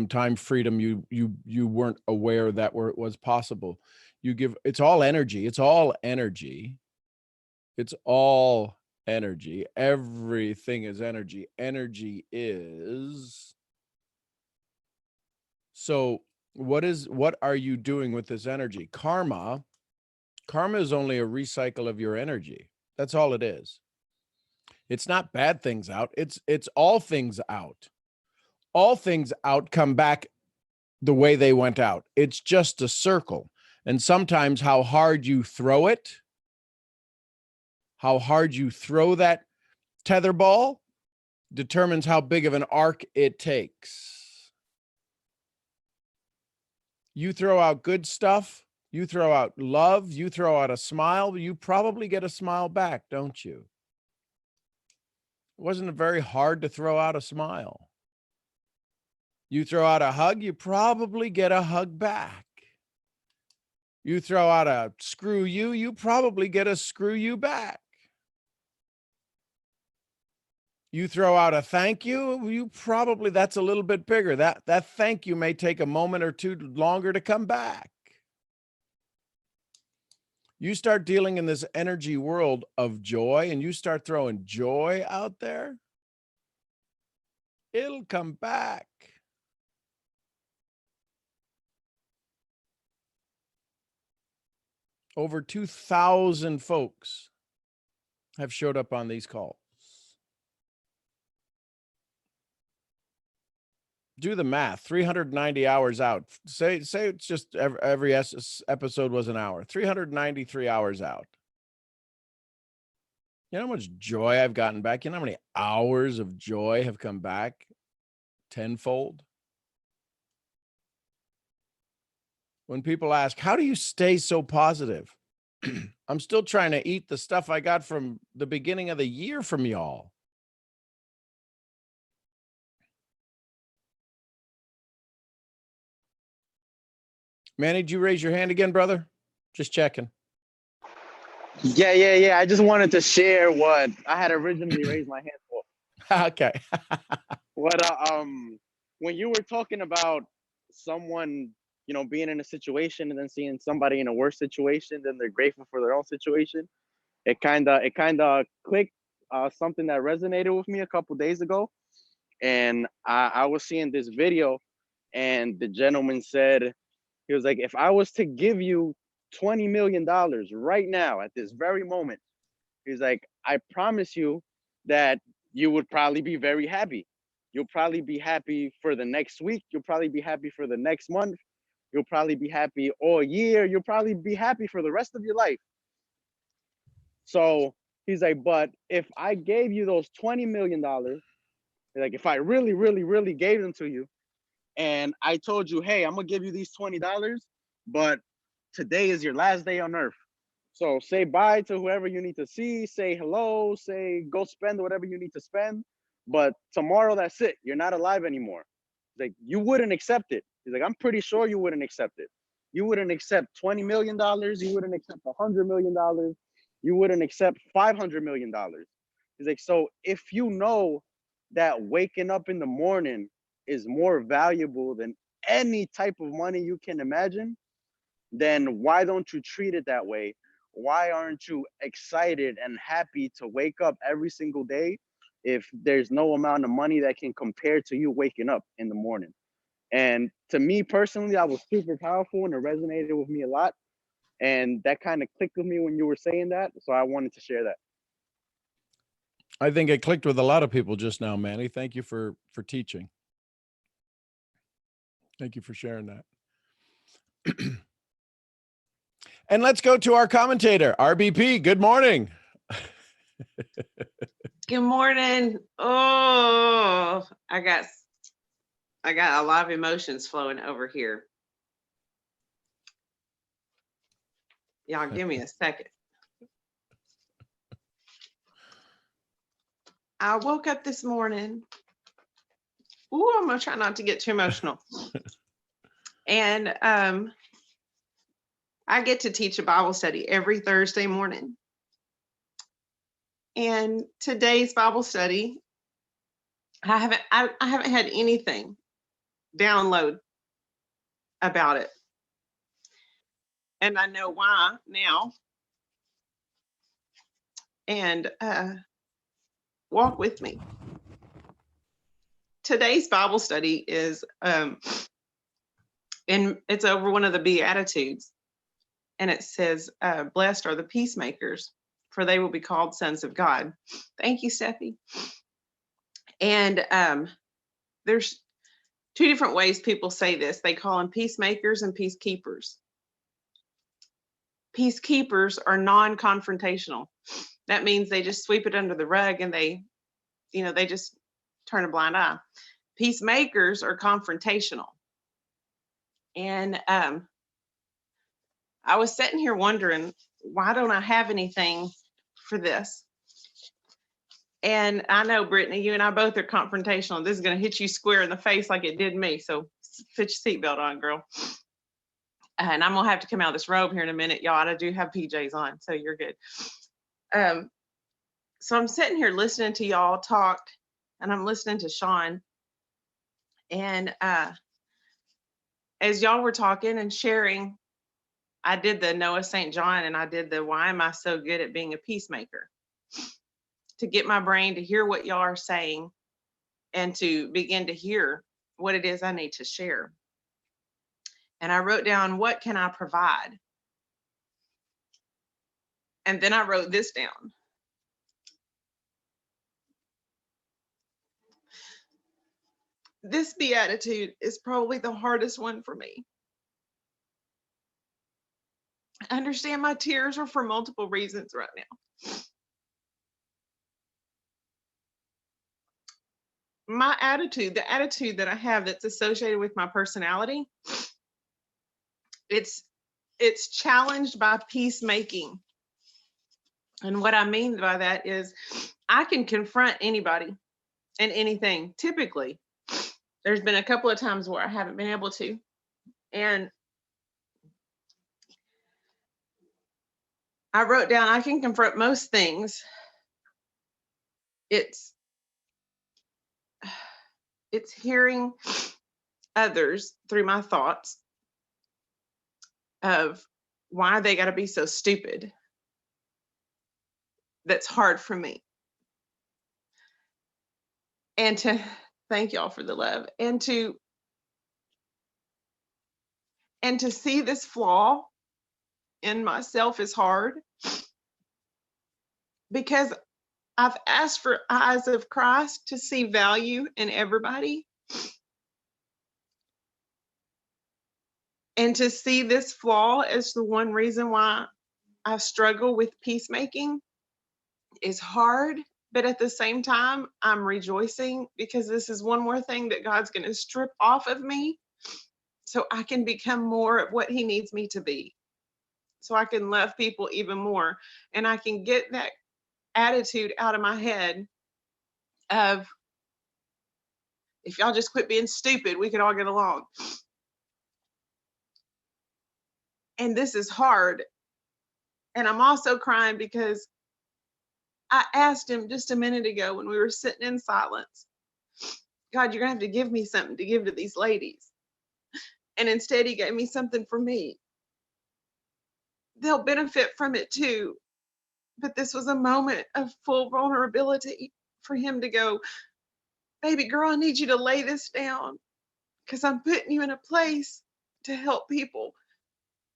time freedom you weren't aware that it was possible. You give, it's all energy. It's all energy. It's all energy. Everything is energy. Energy is. So what are you doing with this energy? Karma is only a recycle of your energy. That's all it is. It's not bad things out. It's all things out. All things out come back the way they went out. It's just a circle. And sometimes how hard you throw it, how hard you throw that tether ball determines how big of an arc it takes. You throw out good stuff, you throw out love, you throw out a smile, you probably get a smile back, don't you? It wasn't very hard to throw out a smile. You throw out a hug, you probably get a hug back. You throw out a screw you, you probably get a screw you back. You throw out a thank you, you probably, that's a little bit bigger. That thank you may take a moment or two longer to come back. You start dealing in this energy world of joy and you start throwing joy out there, it'll come back. Over 2,000 folks have showed up on these calls. Do the math, 390 hours out. Say it's just every episode was an hour, 393 hours out. You know how much joy I've gotten back? You know how many hours of joy have come back tenfold? When people ask, how do you stay so positive? I'm still trying to eat the stuff I got from the beginning of the year from y'all. Manny, did you raise your hand again, brother? Just checking.
Yeah. I just wanted to share what I had originally raised my hand for.
Okay.
What when you were talking about someone, you know, being in a situation and then seeing somebody in a worse situation, then they're grateful for their own situation. It kind of clicked, something that resonated with me a couple days ago. And I was seeing this video, and the gentleman said, he was like, if I was to give you $20 million right now at this very moment, he's like, I promise you that you would probably be very happy. You'll probably be happy for the next week. You'll probably be happy for the next month. You'll probably be happy all year. You'll probably be happy for the rest of your life. So he's like, but if I gave you those $20 million, like if I really, really, really gave them to you, and I told you, hey, I'm gonna give you these $20, but today is your last day on earth. So say bye to whoever you need to see, say hello, say go spend whatever you need to spend. But tomorrow, that's it. You're not alive anymore. Like, you wouldn't accept it. He's like, I'm pretty sure you wouldn't accept it. You wouldn't accept $20 million. You wouldn't accept $100 million. You wouldn't accept $500 million. He's like, so if you know that waking up in the morning is more valuable than any type of money you can imagine, then why don't you treat it that way? Why aren't you excited and happy to wake up every single day if there's no amount of money that can compare to you waking up in the morning? And to me personally, that was super powerful and it resonated with me a lot. And that kind of clicked with me when you were saying that. So I wanted to share that.
I think it clicked with a lot of people just now, Manny. Thank you for teaching. Thank you for sharing that. And let's go to our commentator, RBP. Good morning.
Good morning. Oh, I got a lot of emotions flowing over here. Y'all give me a second. I woke up this morning. Ooh, I'm gonna try not to get too emotional. And I get to teach a Bible study every Thursday morning. And today's Bible study, I haven't had anything download about it. And I know why now. And walk with me. Today's Bible study is it's over one of the Beatitudes. And it says, blessed are the peacemakers, for they will be called sons of God. Thank you, Steffi. And there's two different ways people say this. They call them peacemakers and peacekeepers. Peacekeepers are non-confrontational. That means they just sweep it under the rug and they just turn a blind eye. Peacemakers are confrontational. And I was sitting here wondering, why don't I have anything for this? And I know, Brittany, you and I both are confrontational. This is going to hit you square in the face like it did me. So put your seatbelt on, girl. And I'm going to have to come out of this robe here in a minute, y'all. I do have PJs on, so you're good. So I'm sitting here listening to y'all talk, and I'm listening to Sean. And as y'all were talking and sharing, I did the Noah St. John, and I did the why am I so good at being a peacemaker, to get my brain to hear what y'all are saying and to begin to hear what it is I need to share. And I wrote down, what can I provide? And then I wrote this down. This beatitude is probably the hardest one for me. I understand my tears are for multiple reasons right now. My attitude, the attitude that I have that's associated with my personality, it's challenged by peacemaking. And what I mean by that is I can confront anybody and anything. Typically, there's been a couple of times where I haven't been able to. And I wrote down, I can confront most things. It's It's hearing others through my thoughts of why they got to be so stupid. That's hard for me. And to thank y'all for the love, and to see this flaw in myself is hard, because I've asked for eyes of Christ to see value in everybody, and to see this flaw as the one reason why I struggle with peacemaking is hard. But at the same time, I'm rejoicing, because this is one more thing that God's going to strip off of me so I can become more of what he needs me to be. So I can love people even more. And I can get that attitude out of my head of, if y'all just quit being stupid, we could all get along. And this is hard. And I'm also crying because I asked him just a minute ago when we were sitting in silence, God, you're going to have to give me something to give to these ladies. And instead, he gave me something for me. They'll benefit from it too. But this was a moment of full vulnerability for him to go, baby girl, I need you to lay this down, because I'm putting you in a place to help people.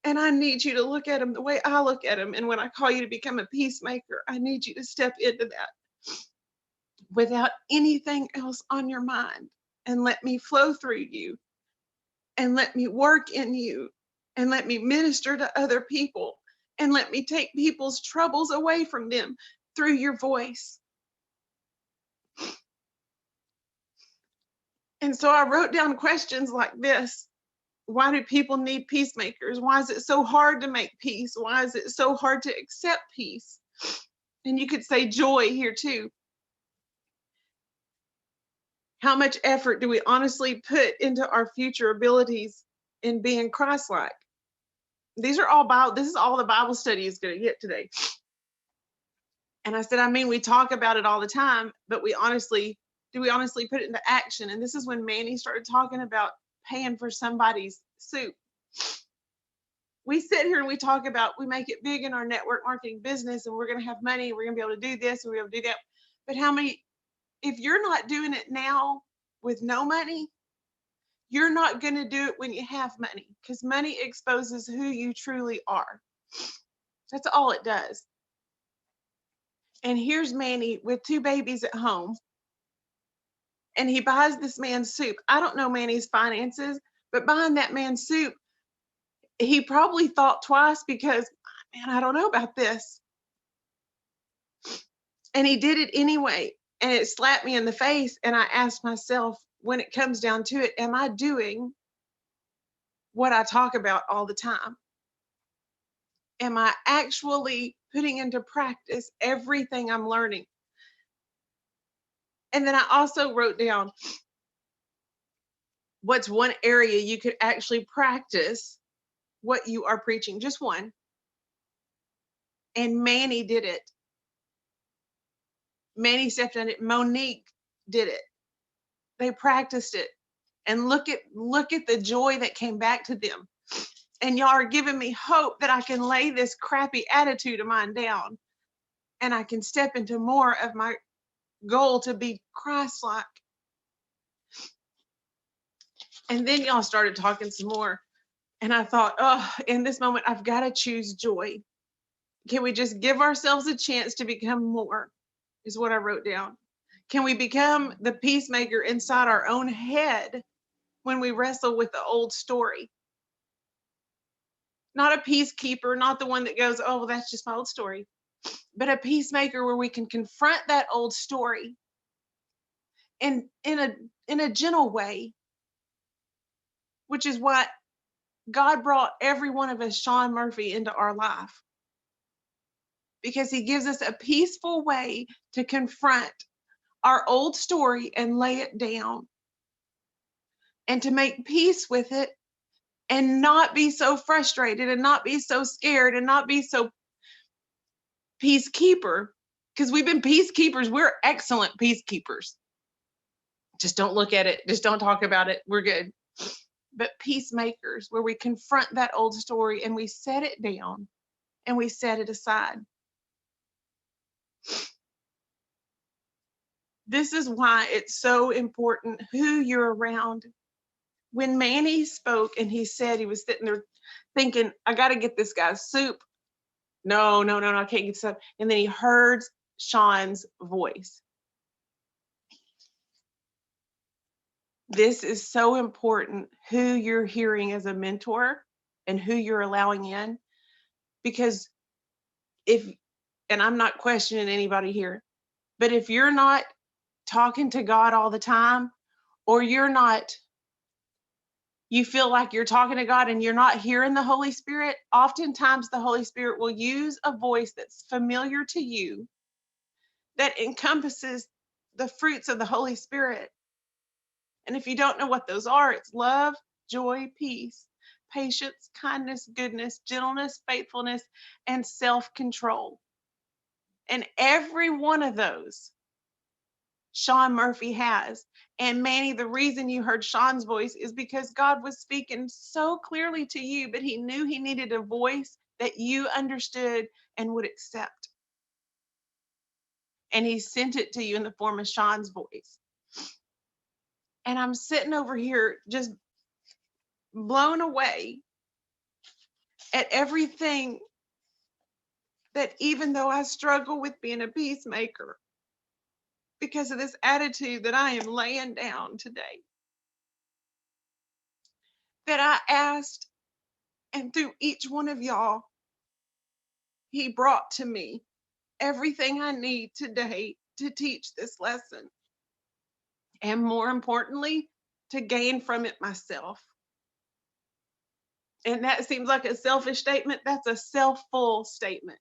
And I need you to look at them the way I look at them. And when I call you to become a peacemaker, I need you to step into that without anything else on your mind, and let me flow through you, and let me work in you, and let me minister to other people, and let me take people's troubles away from them through your voice. And so I wrote down questions like this. Why do people need peacemakers? Why is it so hard to make peace? Why is it so hard to accept peace? And you could say joy here too. How much effort do we honestly put into our future abilities in being Christ-like? These are all Bible. This is all the Bible study is going to get today. And I said, I mean, we talk about it all the time, but do we honestly put it into action? And this is when Manny started talking about paying for somebody's soup. We sit here and we talk about, we make it big in our network marketing business, and we're going to have money, we're going to be able to do this, and we're going to be able to do that. But how many, if you're not doing it now with no money, you're not going to do it when you have money, because money exposes who you truly are. That's all it does. And here's Manny with 2 babies at home, and he buys this man soup. I don't know Manny's finances, but buying that man soup, he probably thought twice, because, man, I don't know about this. And he did it anyway. And it slapped me in the face. And I asked myself, when it comes down to it, am I doing what I talk about all the time? Am I actually putting into practice everything I'm learning? And then I also wrote down, what's one area you could actually practice what you are preaching? Just one. And Manny did it. Manny stepped on it. Monique did it. They practiced it. And look at the joy that came back to them. And y'all are giving me hope that I can lay this crappy attitude of mine down, and I can step into more of my goal to be Christ-like. And then y'all started talking some more. And I thought, oh, in this moment, I've got to choose joy. Can we just give ourselves a chance to become more, is what I wrote down. Can we become the peacemaker inside our own head when we wrestle with the old story? Not a peacekeeper, not the one that goes, oh, well, that's just my old story, but a peacemaker where we can confront that old story in a gentle way, which is what God brought every one of us, Sean Murphy, into our life, because he gives us a peaceful way to confront our old story and lay it down, and to make peace with it, and not be so frustrated, and not be so scared, and not be so peacekeeper, because we've been peacekeepers. We're excellent peacekeepers. Just don't look at it. Just don't talk about it. We're good. But peacemakers, where we confront that old story and we set it down and we set it aside. This is why it's so important who you're around. When Manny spoke and he said he was sitting there thinking, I got to get this guy's soup. No, I can't get stuff. And then he heard Sean's voice. This is so important, who you're hearing as a mentor and who you're allowing in. Because and I'm not questioning anybody here, but if you're not talking to God all the time, or you feel like you're talking to God and you're not hearing the Holy Spirit, oftentimes the Holy Spirit will use a voice that's familiar to you that encompasses the fruits of the Holy Spirit. And if you don't know what those are, it's love, joy, peace, patience, kindness, goodness, gentleness, faithfulness, and self-control. And every one of those Sean Murphy has. And Manny, the reason you heard Sean's voice is because God was speaking so clearly to you, but he knew he needed a voice that you understood and would accept. And he sent it to you in the form of Sean's voice. And I'm sitting over here just blown away at everything that, even though I struggle with being a peacemaker because of this attitude that I am laying down today, that I asked, and through each one of y'all, he brought to me everything I need today to teach this lesson. And more importantly, to gain from it myself. And that seems like a selfish statement. That's a self-full statement.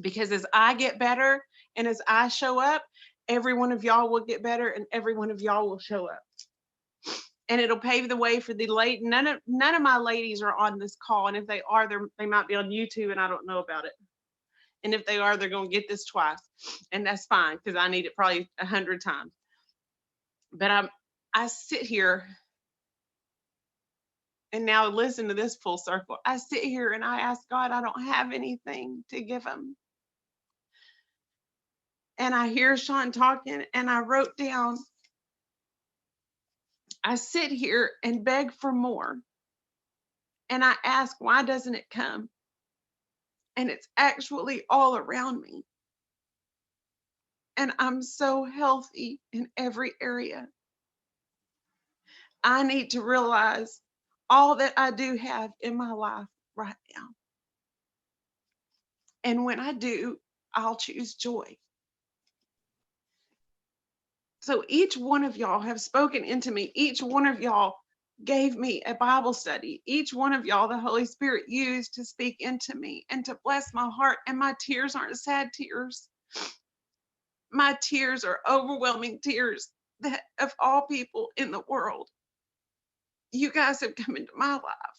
Because as I get better and as I show up, every one of y'all will get better and every one of y'all will show up. And it'll pave the way for the late. None of my ladies are on this call. And if they are, they might be on YouTube and I don't know about it. And if they are, they're going to get this twice. And that's fine, because I need it probably 100 times. But I sit here, and now listen to this full circle. I sit here and I ask God, I don't have anything to give him. And I hear Sean talking, and I wrote down, I sit here and beg for more. And I ask, why doesn't it come? And it's actually all around me. And I'm so healthy in every area. I need to realize all that I do have in my life right now. And when I do, I'll choose joy. So each one of y'all have spoken into me. Each one of y'all gave me a Bible study. Each one of y'all, the Holy Spirit used to speak into me and to bless my heart. And my tears aren't sad tears. My tears are overwhelming tears that of all people in the world, you guys have come into my life.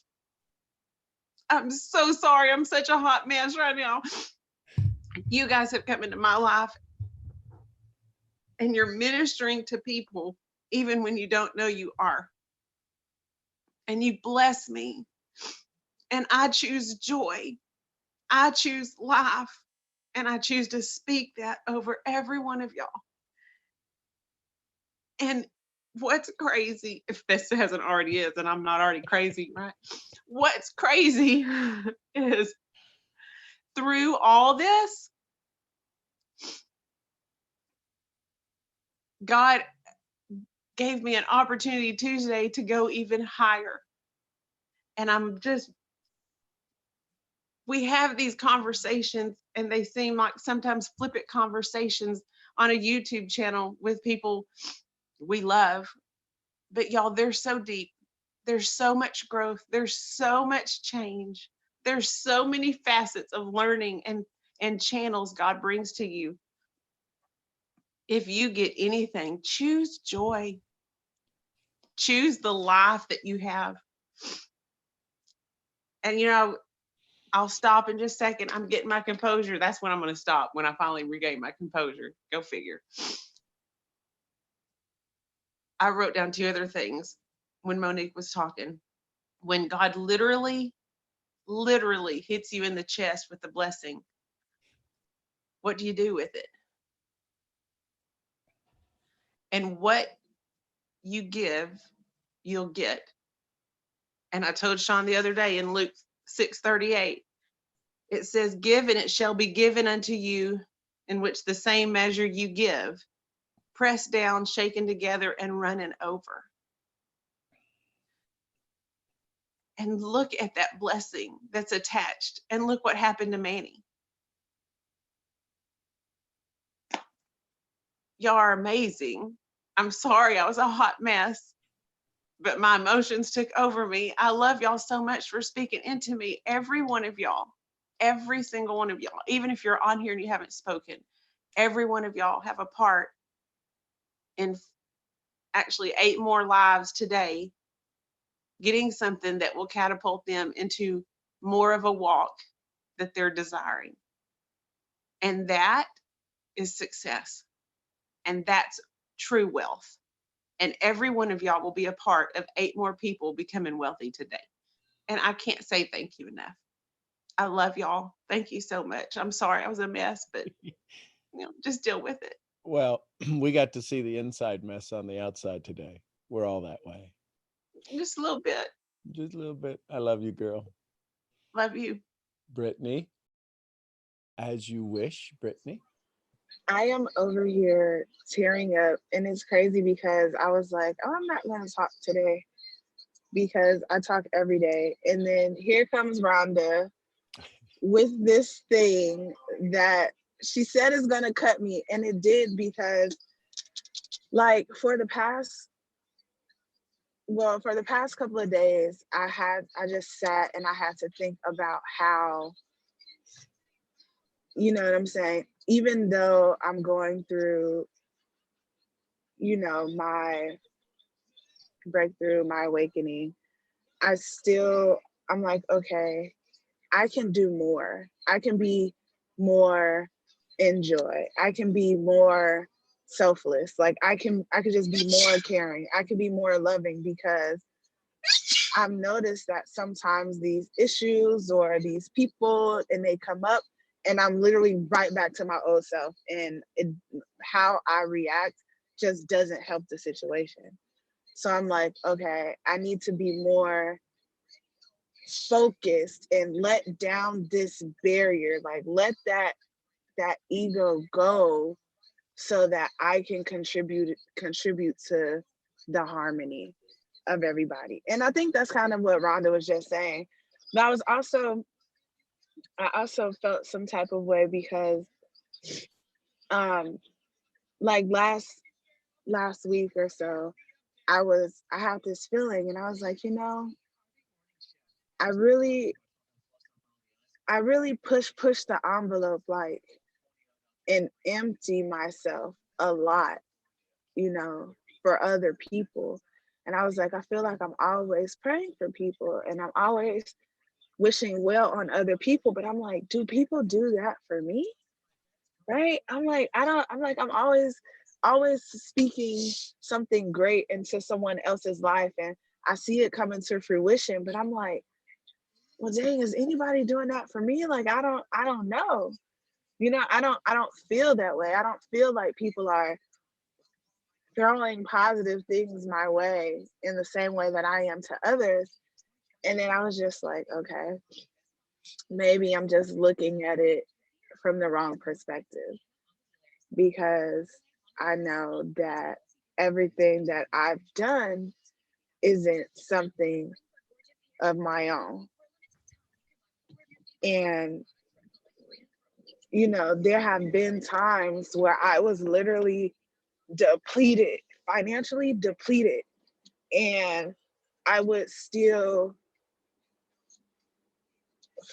I'm so sorry. I'm such a hot mess right now. You guys have come into my life and you're ministering to people even when you don't know you are. And you bless me. And I choose joy. I choose life. And I choose to speak that over every one of y'all. And what's crazy, if this hasn't already is, and I'm not already crazy, right? What's crazy is through all this, God gave me an opportunity Tuesday to go even higher. And we have these conversations and they seem like sometimes flippant conversations on a YouTube channel with people we love. But y'all, they're so deep. There's so much growth. There's so much change. There's so many facets of learning and channels God brings to you. If you get anything, choose joy. Choose the life that you have. And I'll stop in just a second. I'm getting my composure. That's when I'm going to stop, when I finally regain my composure. Go figure. I wrote down two other things when Monique was talking. When God literally hits you in the chest with the blessing, what do you do with it? And what you give, you'll get. And I told Sean the other day in Luke 6:38, it says, give and it shall be given unto you, in which the same measure you give, pressed down, shaken together, and running over. And look at that blessing that's attached. And look what happened to Manny. Y'all are amazing. I'm sorry, I was a hot mess, but my emotions took over me. I love y'all so much for speaking into me. Every one of y'all, every single one of y'all, even if you're on here and you haven't spoken, every one of y'all have a part in actually 8 more lives today, getting something that will catapult them into more of a walk that they're desiring. And that is success. And that's true wealth. And every one of y'all will be a part of 8 more people becoming wealthy today. And I can't say thank you enough. I love y'all. Thank you so much. I'm sorry I was a mess, but just deal with it.
Well, we got to see the inside mess on the outside today. We're all that way.
Just a little bit.
Just a little bit. I love you, girl.
Love you.
Brittany, as you wish, Brittany.
I am over here tearing up, and it's crazy because I was like, oh, I'm not going to talk today because I talk every day. And then here comes Rhonda with this thing that she said is going to cut me, and it did, because like for the past couple of days, I just sat and I had to think about how, you know what I'm saying, even though I'm going through, my breakthrough, my awakening, I'm like, okay, I can do more. I can be more in joy. I can be more selfless. Like I could just be more caring. I could be more loving, because I've noticed that sometimes these issues or these people, and they come up and I'm literally right back to my old self, and how I react just doesn't help the situation. So I'm like, okay, I need to be more focused and let down this barrier, like let that ego go, so that I can contribute to the harmony of everybody. And I think that's kind of what Rhonda was just saying. But I also felt some type of way because like last week or so, I had this feeling, and I was like, I really push the envelope, like, and empty myself a lot, for other people. And I was like, I feel like I'm always praying for people and I'm always wishing well on other people, but I'm like, do people do that for me? Right? I'm always speaking something great into someone else's life, and I see it coming to fruition, but I'm like, well, dang, is anybody doing that for me? Like, I don't know. I don't feel that way. I don't feel like people are throwing positive things my way in the same way that I am to others. And then I was just like, okay, maybe I'm just looking at it from the wrong perspective, because I know that everything that I've done isn't something of my own. And, there have been times where I was literally depleted, financially depleted, and I would still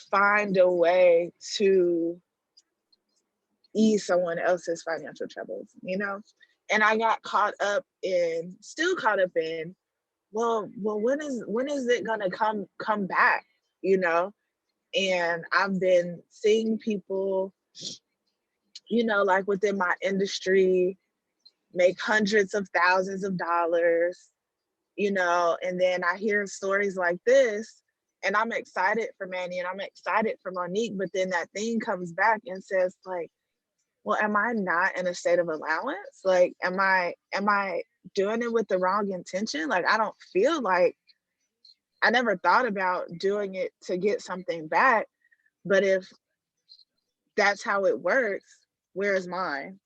find a way to ease someone else's financial troubles, and I got still caught up in, well, when is it gonna come back, and I've been seeing people, like within my industry, make hundreds of thousands of dollars, you know, and then I hear stories like this and I'm excited for Manny and I'm excited for Monique, but then that thing comes back and says like, well, am I not in a state of allowance? Like, am I doing it with the wrong intention? Like, I don't feel like, I never thought about doing it to get something back, but if that's how it works, where is mine?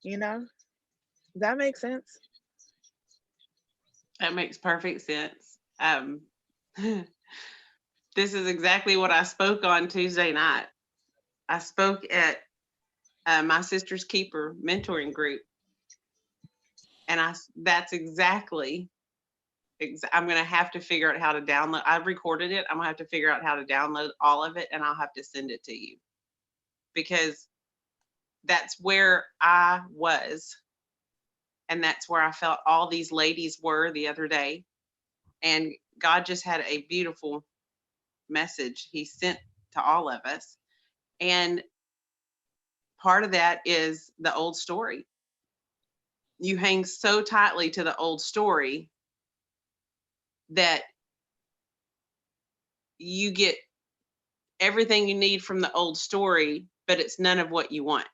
You know, does that make sense?
That makes perfect sense. This is exactly what I spoke on Tuesday night. I spoke at my sister's keeper mentoring group, and that's exactly. I'm gonna have to figure out how to download. I've recorded it. I'm gonna have to figure out how to download all of it, and I'll have to send it to you, because that's where I was, and that's where I felt all these ladies were the other day. And God just had a beautiful message He sent to all of us. And part of that is the old story. You hang so tightly to the old story that you get everything you need from the old story, but it's none of what you want.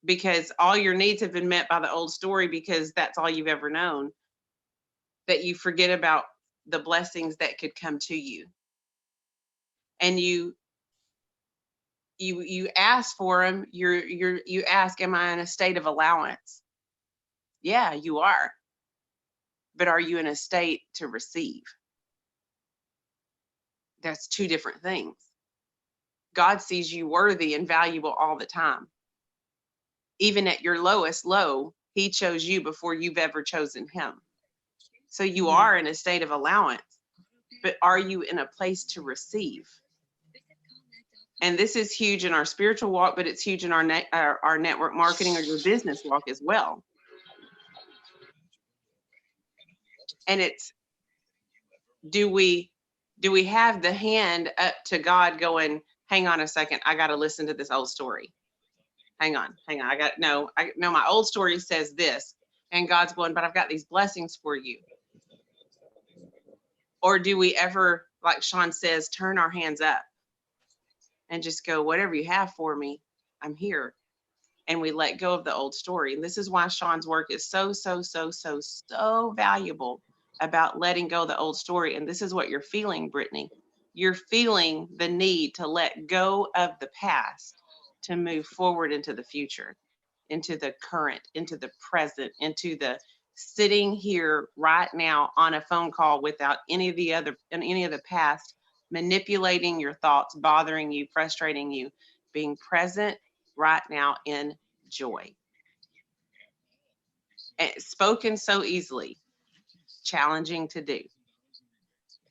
Because all your needs have been met by the old story, because that's all you've ever known, that you forget about the blessings that could come to you. And you ask for them. You ask, am I in a state of allowance? Yeah, you are. But are you in a state to receive? That's two different things. God sees you worthy and valuable all the time. Even at your lowest low, He chose you before you've ever chosen Him. So you are in a state of allowance, but are you in a place to receive? And this is huge in our spiritual walk, but it's huge in our network marketing or your business walk as well. And it's, do we have the hand up to God going, hang on a second, I got to listen to this old story. Hang on. I know my old story says this, and God's going, but I've got these blessings for you. Or do we ever, like Sean says, turn our hands up and just go, whatever you have for me, I'm here. And we let go of the old story. And this is why Sean's work is so valuable, about letting go of the old story. And this is what you're feeling, Brittany. You're feeling the need to let go of the past, to move forward into the future, into the current, into the present, into the sitting here right now on a phone call without any of the past manipulating your thoughts, bothering you, frustrating you, being present right now in joy. And spoken so easily, challenging to do.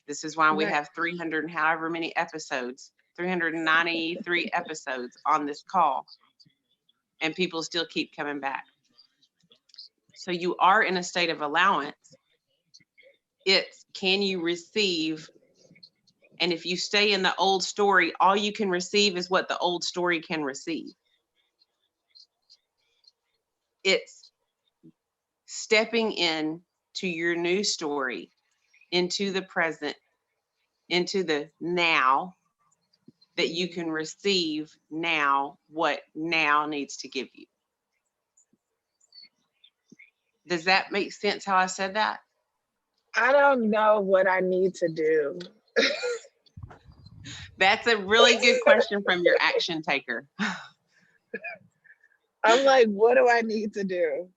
This is why we have 300 and however many episodes, 393 episodes on this call, and people still keep coming back. So you are in a state of allowance. It's, can you receive? And if you stay in the old story, all you can receive is what the old story can receive. It's stepping in to your new story, into the present, into the now, that you can receive now what now needs to give you. Does that make sense how I said that?
I don't know what I need to do.
That's a really good question from your action taker.
I'm like, what do I need to do?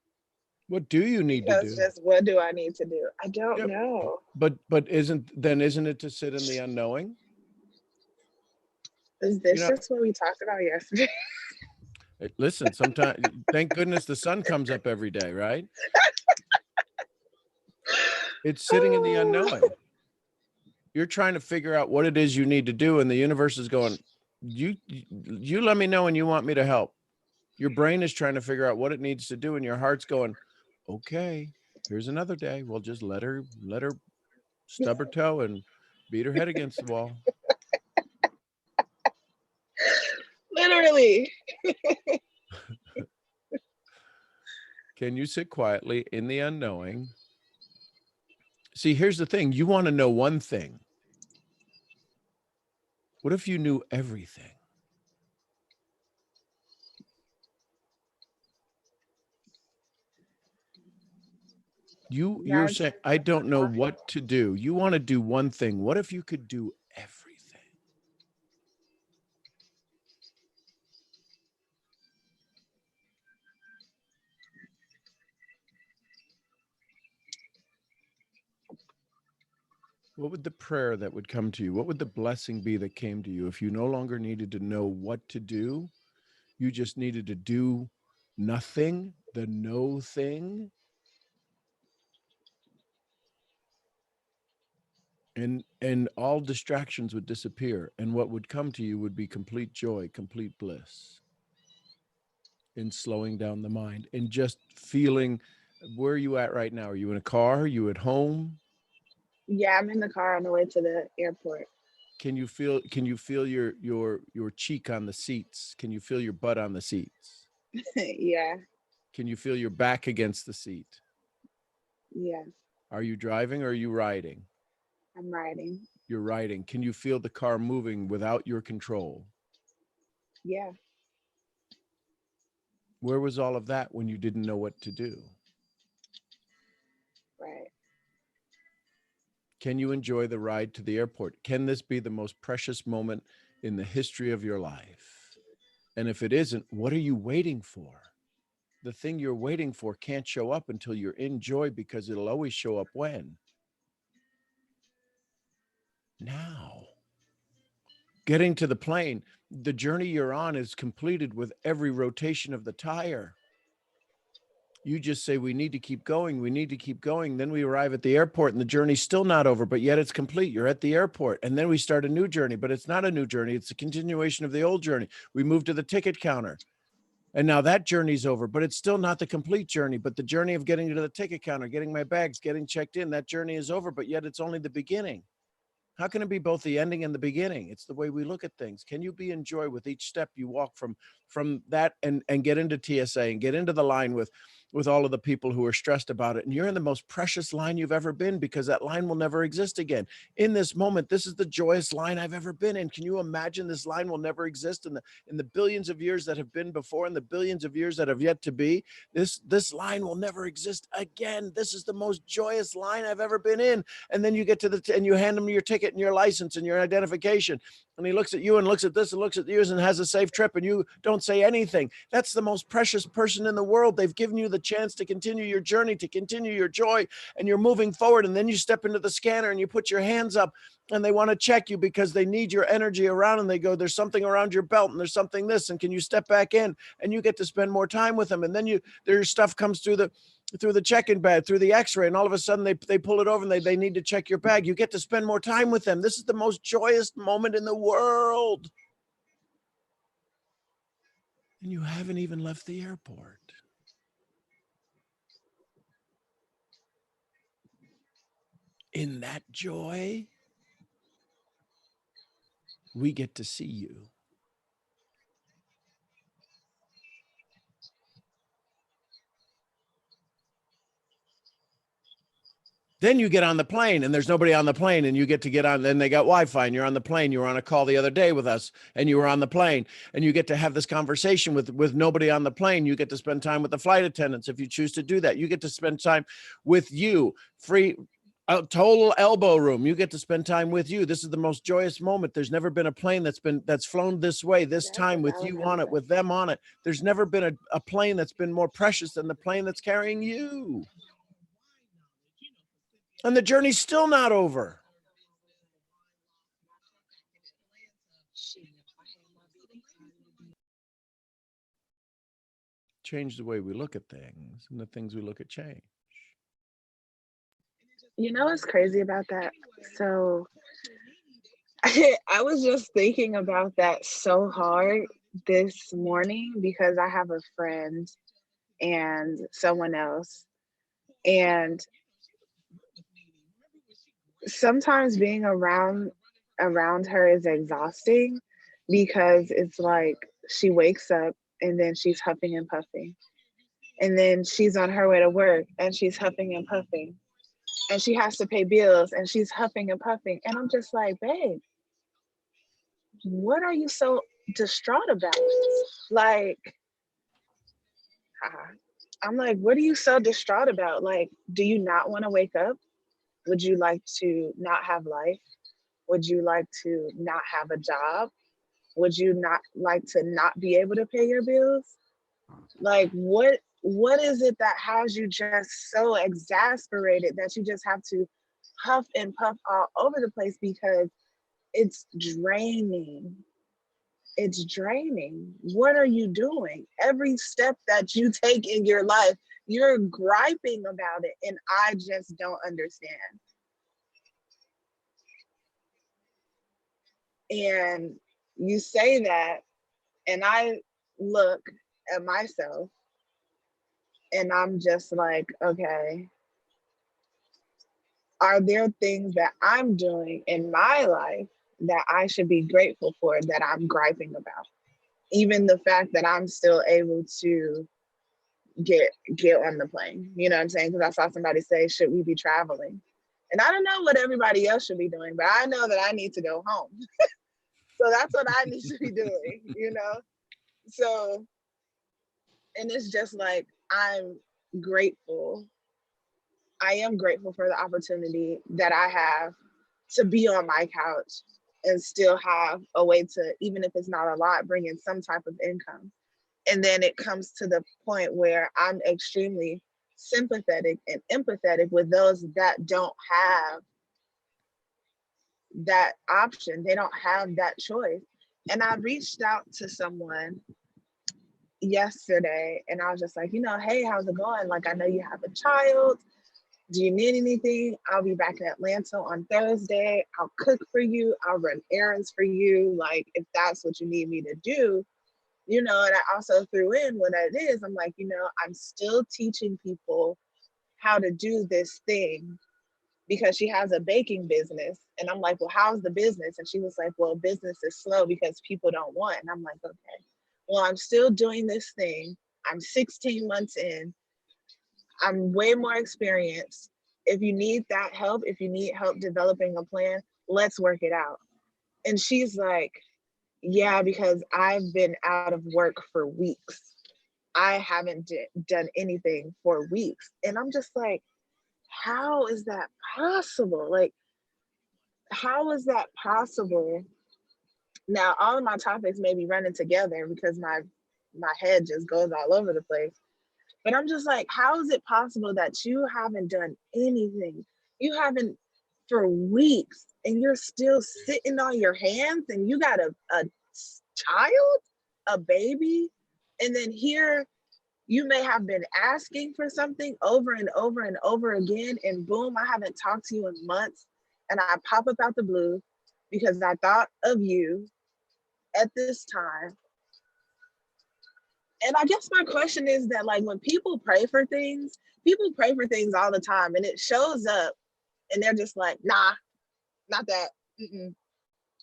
What do you need to do?
Just what do I need to do? I don't know.
But isn't it to sit in the unknowing?
Is this just what we talked about yesterday?
Listen, sometimes, thank goodness the sun comes up every day, right? It's sitting in the unknowing. You're trying to figure out what it is you need to do, and the universe is going, you let me know when you want me to help. Your brain is trying to figure out what it needs to do, and your heart's going, okay, here's another day. We'll just let her stub her toe and beat her head against the wall.
Literally.
Can you sit quietly in the unknowing? See, here's the thing. You want to know one thing. What if you knew everything? You're
That's
saying, I don't know what to do. You want to do one thing. What if you could do everything? What would the prayer that would come to you? What would the blessing be that came to you if you no longer needed to know what to do? You just needed to do nothing, the no thing. And all distractions would disappear. And what would come to you would be complete joy, complete bliss in slowing down the mind and just feeling. Where are you at right now? Are you in a car? Are you at home?
Yeah, I'm in the car on the way to the airport.
Can you feel your cheek on the seats? Can you feel your butt on the seats?
Yeah,
Can you feel your back against the seat?
yeah,
Are you driving or are you riding?
I'm riding.
You're riding. Can you feel the car moving without your control?
Yeah,
Where was all of that when you didn't know what to do?
right.
Can you enjoy the ride to the airport? Can this be the most precious moment in the history of your life? And if it isn't, what are you waiting for? The thing you're waiting for can't show up until you're in joy, because it'll always show up when? Now. Getting to the plane, the journey you're on is completed with every rotation of the tire. You just say, we need to keep going. We need to keep going. Then we arrive at the airport and the journey's still not over, but yet it's complete. You're at the airport. And then we start a new journey, but it's not a new journey. It's a continuation of the old journey. We move to the ticket counter. And now that journey's over, but it's still not the complete journey. But the journey of getting to the ticket counter, getting my bags, getting checked in, that journey is over, but yet it's only the beginning. How can it be both the ending and the beginning? It's the way we look at things. Can you be in joy with each step you walk from that and get into TSA and get into the line with all of the people who are stressed about it? And you're in the most precious line you've ever been, because that line will never exist again. In this moment, this is the joyous line I've ever been in. Can you imagine this line will never exist in the billions of years that have been before and the billions of years that have yet to be? This line will never exist again. This is the most joyous line I've ever been in. And then you get to and you hand him your ticket and your license and your identification. And he looks at you and looks at this and looks at yours and has a safe trip, and you don't say anything. That's the most precious person in the world. They've given you the chance to continue your journey, to continue your joy, and you're moving forward. And then you step into the scanner and you put your hands up, and they want to check you because they need your energy around, and they go, there's something around your belt and there's something this, and can you step back in? And you get to spend more time with them. And then their stuff comes through the check-in bag, through the x-ray, and all of a sudden they pull it over and they need to check your bag. You get to spend more time with them. This is the most joyous moment in the world. And you haven't even left the airport. In that joy, we get to see you. Then you get on the plane and there's nobody on the plane, and you get to get on. Then they got Wi-Fi and you're on the plane. You were on a call the other day with us and you were on the plane, and you get to have this conversation with nobody on the plane. You get to spend time with the flight attendants if you choose to do that. You get to spend time with you, free, a total elbow room. You get to spend time with you. This is the most joyous moment. There's never been a plane that's flown this way, this time, with you on it, with them on it. There's never been a plane that's been more precious than the plane that's carrying you. And the journey's still not over. Change the way we look at things, and the things we look at change.
You know what's crazy about that? So I was just thinking about that so hard this morning, because I have a friend and someone else, and sometimes being around her is exhausting, because it's like she wakes up and then she's huffing and puffing, And then she's on her way to work and she's huffing and puffing. And she has to pay bills and she's huffing and puffing. And I'm just like, babe, what are you so distraught about? Like, I'm like, what are you so distraught about? Like, do you not want to wake up? Would you like to not have life? Would you like to not have a job? Would you not like to not be able to pay your bills? Like, what is it that has you just so exasperated that you just have to huff and puff all over the place? Because it's draining. It's draining. What are you doing? Every step that you take in your life, you're griping about it, and I just don't understand. And you say that, and I look at myself, and I'm just like, okay, are there things that I'm doing in my life that I should be grateful for that I'm griping about? Even the fact that I'm still able to get on the plane, you know what I'm saying? Because I saw somebody say, should we be traveling? And I don't know what everybody else should be doing, but I know that I need to go home. So that's what I need to be doing, you know? So, and it's just like, I'm grateful. I am grateful for the opportunity that I have to be on my couch and still have a way to, even if it's not a lot, bring in some type of income. And then it comes to the point where I'm extremely sympathetic and empathetic with those that don't have that option. They don't have that choice. And I reached out to someone yesterday and I was just like, hey, how's it going? Like, I know you have a child. Do you need anything? I'll be back in Atlanta on Thursday. I'll cook for you. I'll run errands for you. Like, if that's what you need me to do, and I also threw in what it is. I'm like, I'm still teaching people how to do this thing because she has a baking business. And I'm like, well, how's the business? And she was like, well, business is slow because people don't want. And I'm like, okay, well, I'm still doing this thing. I'm 16 months in. I'm way more experienced. If you need that help, if you need help developing a plan, let's work it out. And she's like, yeah, because I've been out of work for weeks. I haven't done anything for weeks. And I'm just like, how is that possible? Like, how is that possible? Now, all of my topics may be running together because my head just goes all over the place. But I'm just like, how is it possible that you haven't done anything? You haven't for weeks and you're still sitting on your hands and you got a child, a baby, and then here you may have been asking for something over and over and over again, and boom, I haven't talked to you in months, and I pop up out the blue because I thought of you at this time. And I guess my question is that, like, when people pray for things all the time, and it shows up and they're just like, nah, not that.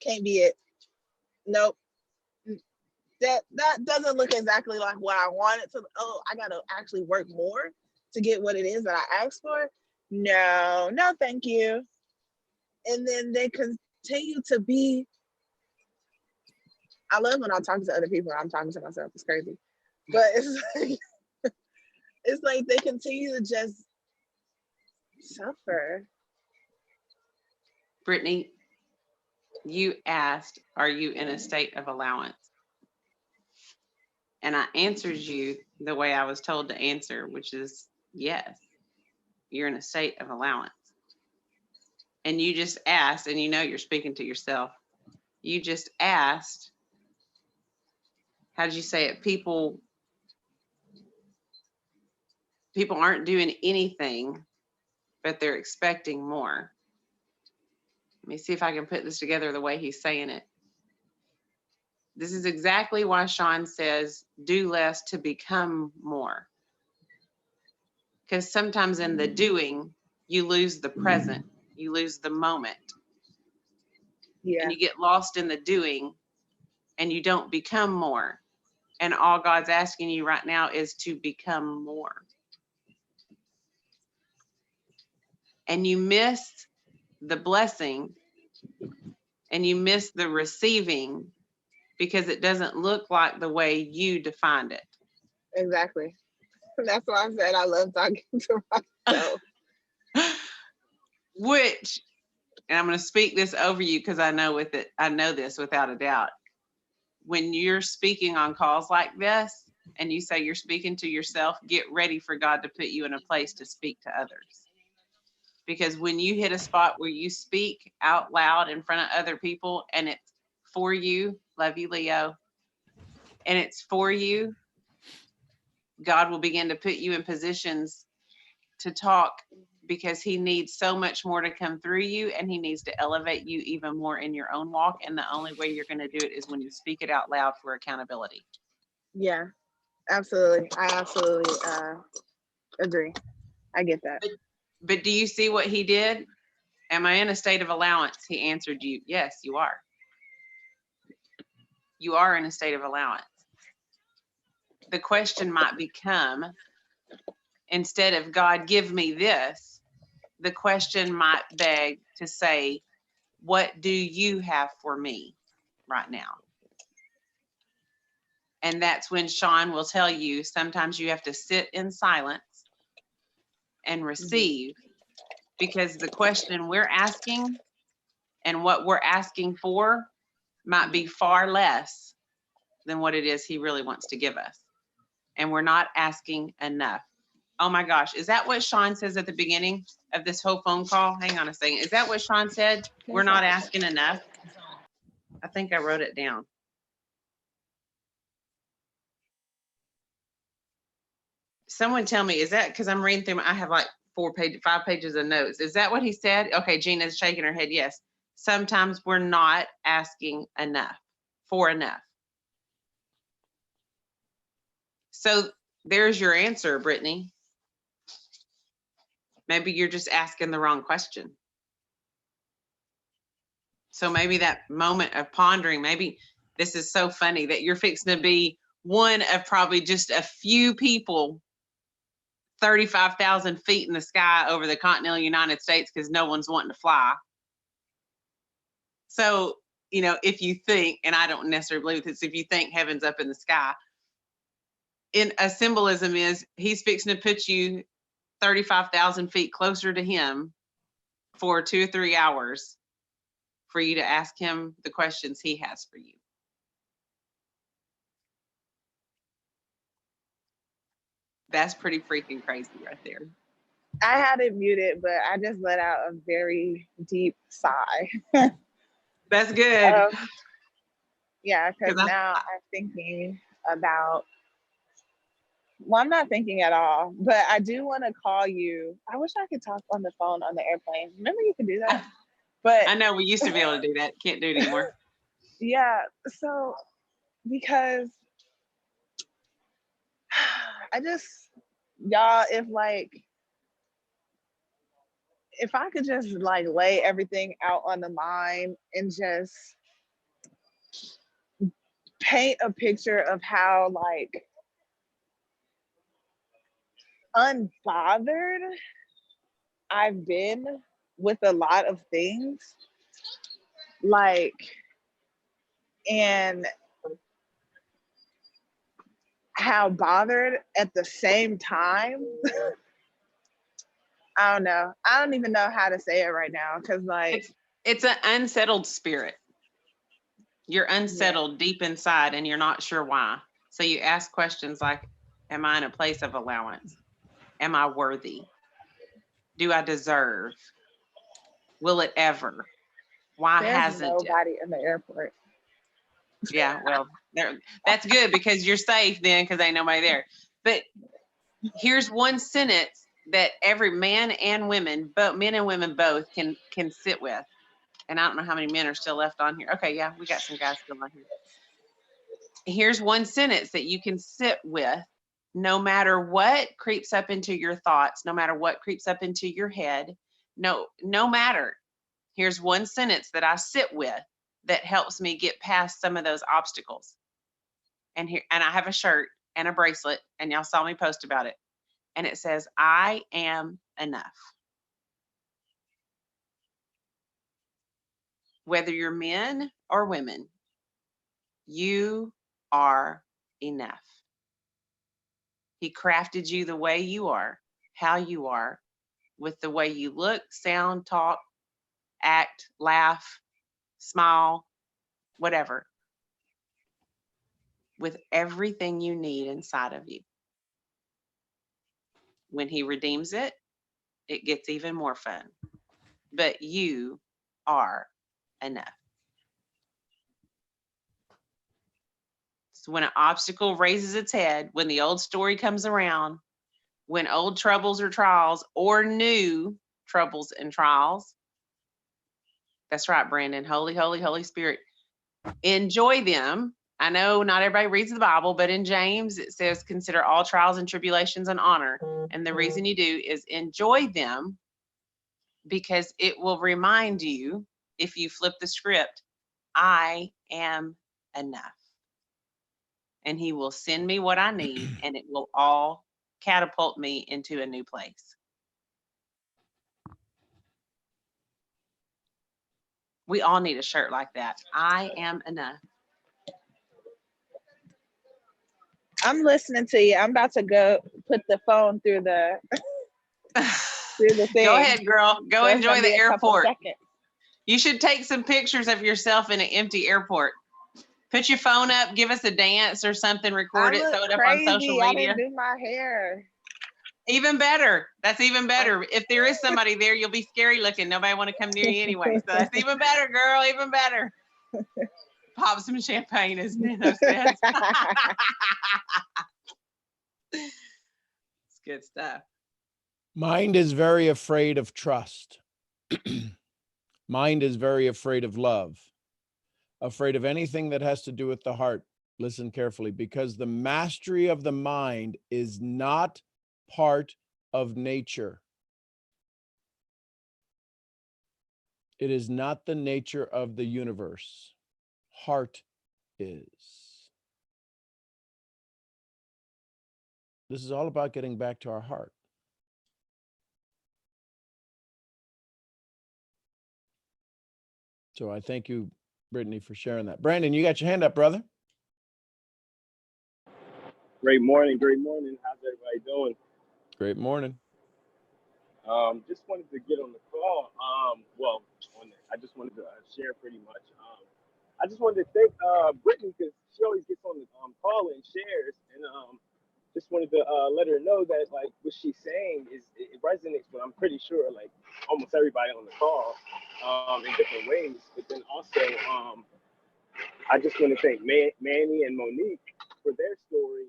Can't be it. Nope. That doesn't look exactly like what I wanted to. Oh, I gotta actually work more to get what it is that I asked for. No, thank you. And then they continue to be. I love when I talk to other people. I'm talking to myself. It's crazy, but it's like they continue to just suffer.
Brittany, you asked, are you in a state of allowance? And I answered you the way I was told to answer, which is yes, you're in a state of allowance. And you just asked, and you're speaking to yourself. You just asked, how did you say it? People aren't doing anything, but they're expecting more. Let me see if I can put this together the way he's saying it. This is exactly why Sean says, do less to become more. Because sometimes in the doing, you lose the present, you lose the moment.
Yeah.
And you get lost in the doing and you don't become more. And all God's asking you right now is to become more. And you miss the blessing and you miss the receiving because it doesn't look like the way you defined it.
Exactly. That's why I said I love talking to myself.
Which, and I'm going to speak this over you because I know this without a doubt. When you're speaking on calls like this and you say you're speaking to yourself, get ready for God to put you in a place to speak to others. Because when you hit a spot where you speak out loud in front of other people and it's for you, love you, Leo, and it's for you, God will begin to put you in positions to talk because he needs so much more to come through you, and he needs to elevate you even more in your own walk. And the only way you're going to do it is when you speak it out loud for accountability.
Yeah, absolutely. I absolutely agree. I get that.
But do you see what he did? Am I in a state of allowance? He answered you, yes, you are. You are in a state of allowance. The question might become, instead of God, give me this, the question might beg to say, what do you have for me right now? And that's when Sean will tell you, sometimes you have to sit in silence and receive, because the question we're asking and what we're asking for might be far less than what it is he really wants to give us. And we're not asking enough. Oh my gosh, is that what Sean says at the beginning of this whole phone call? Hang on a second. Is that what Sean said? We're not asking enough? I think I wrote it down. Someone tell me, is that because I'm reading through, I have like 5 pages of notes. Is that what he said? Okay, Gina's shaking her head. Yes. Sometimes we're not asking enough for enough. So there's your answer, Brittany. Maybe you're just asking the wrong question. So maybe that moment of pondering, maybe this is so funny that you're fixing to be one of probably just a few people 35,000 feet in the sky over the continental United States because no one's wanting to fly. So, you know, if you think, and I don't necessarily believe this, if you think heaven's up in the sky, in a symbolism is he's fixing to put you 35,000 feet closer to him for 2 or 3 hours for you to ask him the questions he has for you. That's pretty freaking crazy right there.
I had it muted, but I just let out a very deep sigh.
That's good.
Yeah, because now I'm thinking about, well, I'm not thinking at all, but I do want to call you. I wish I could talk on the phone on the airplane. Remember you could do that? But
I know we used to be able to do that. Can't do it anymore.
Yeah, so because I just, y'all, if I could just like lay everything out on the line and just paint a picture of how like unbothered I've been with a lot of things, like, and how bothered at the same time. I don't know. I don't even know how to say it right now because like
it's an unsettled spirit. You're unsettled deep inside and you're not sure why. So you ask questions like, am I in a place of allowance? Am I worthy? Do I deserve? Will it ever? Why hasn't
nobody in the airport?
Yeah, well, that's good because you're safe then because ain't nobody there. But here's one sentence that every man and women, both men and women both can sit with. And I don't know how many men are still left on here. Okay, yeah, we got some guys still on here. Here's one sentence that you can sit with no matter what creeps up into your thoughts, no matter what creeps up into your head, no matter. Here's one sentence that I sit with that helps me get past some of those obstacles. And here, and I have a shirt and a bracelet, and y'all saw me post about it. And it says, I am enough. Whether you're men or women, you are enough. He crafted you the way you are, how you are, with the way you look, sound, talk, act, laugh, smile, whatever, with everything you need inside of you. When he redeems it, it gets even more fun. But you are enough. So when an obstacle raises its head, when the old story comes around, when old troubles or trials or new troubles and trials, that's right, Brandon, Holy, Holy, Holy Spirit, enjoy them. I know not everybody reads the Bible, but in James, it says, consider all trials and tribulations an honor. And the reason you do is enjoy them, because it will remind you, if you flip the script, I am enough. And he will send me what I need, and it will all catapult me into a new place. We all need a shirt like that. I am enough.
I'm listening to you. I'm about to go put the phone through the thing.
Go ahead, girl. Go
So it's
enjoy
gonna be
the
a couple
airport.
seconds.
You should take some pictures of yourself in an empty airport. Put your phone up, give us a dance or something, record
I
it,
look
throw it up
crazy.
on social
I
media.
didn't do my hair.
Even better. That's even better. If there is somebody there, you'll be scary looking. Nobody want to come near you anyway. So that's even better, girl. Even better. Pop some champagne, as Nano says. It's good stuff.
Mind is very afraid of trust. Mind is very afraid of love, afraid of anything that has to do with the heart. Listen carefully, because the mastery of the mind is not part of nature. It is not the nature of the universe. Heart is. This is all about getting back to our heart. So I thank you, Brittany, for sharing that. Brandon, you got your hand up, brother.
Great morning. How's everybody doing?
Great morning.
Just wanted to get on the call. I just wanted to share pretty much. I just wanted to thank Brittany, because she always gets on the call and shares, and just wanted to let her know that like what she's saying it resonates with, I'm pretty sure, like almost everybody on the call in different ways. But then also I just want to thank Manny and Monique for their story.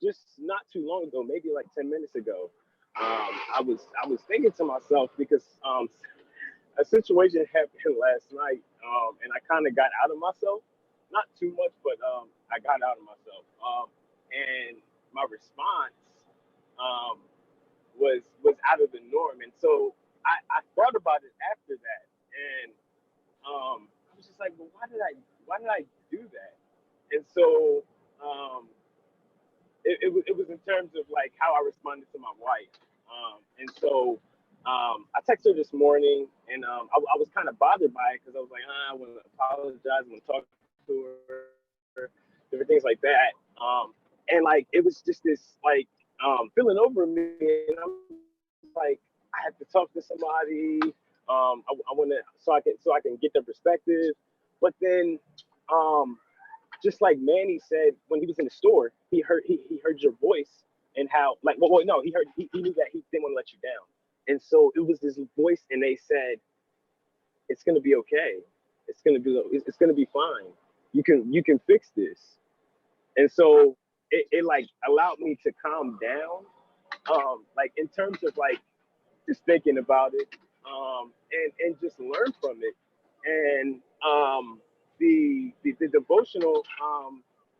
Just not too long ago, maybe like 10 minutes ago, I was thinking to myself, because a situation happened last night, and I kind of got out of myself, not too much, but I got out of myself, and my response was out of the norm, and so I thought about it after that, and I was just like, well, why did I do that? And so it was in terms of like how I responded to my wife. And so I texted her this morning, and I was kind of bothered by it, because I was like, I want to apologize, I want to talk to her, different things like that. And like it was just this like feeling over me, and I'm like, I have to talk to somebody. I want to, so I can get their perspective. But then just like Manny said, when he was in the store, he heard your voice, and how like no, he knew that he didn't want to let you down, and so it was this voice, and they said, it's gonna be okay, it's gonna be fine, you can fix this. And so it like allowed me to calm down, like in terms of like just thinking about it, and just learn from it. And the devotional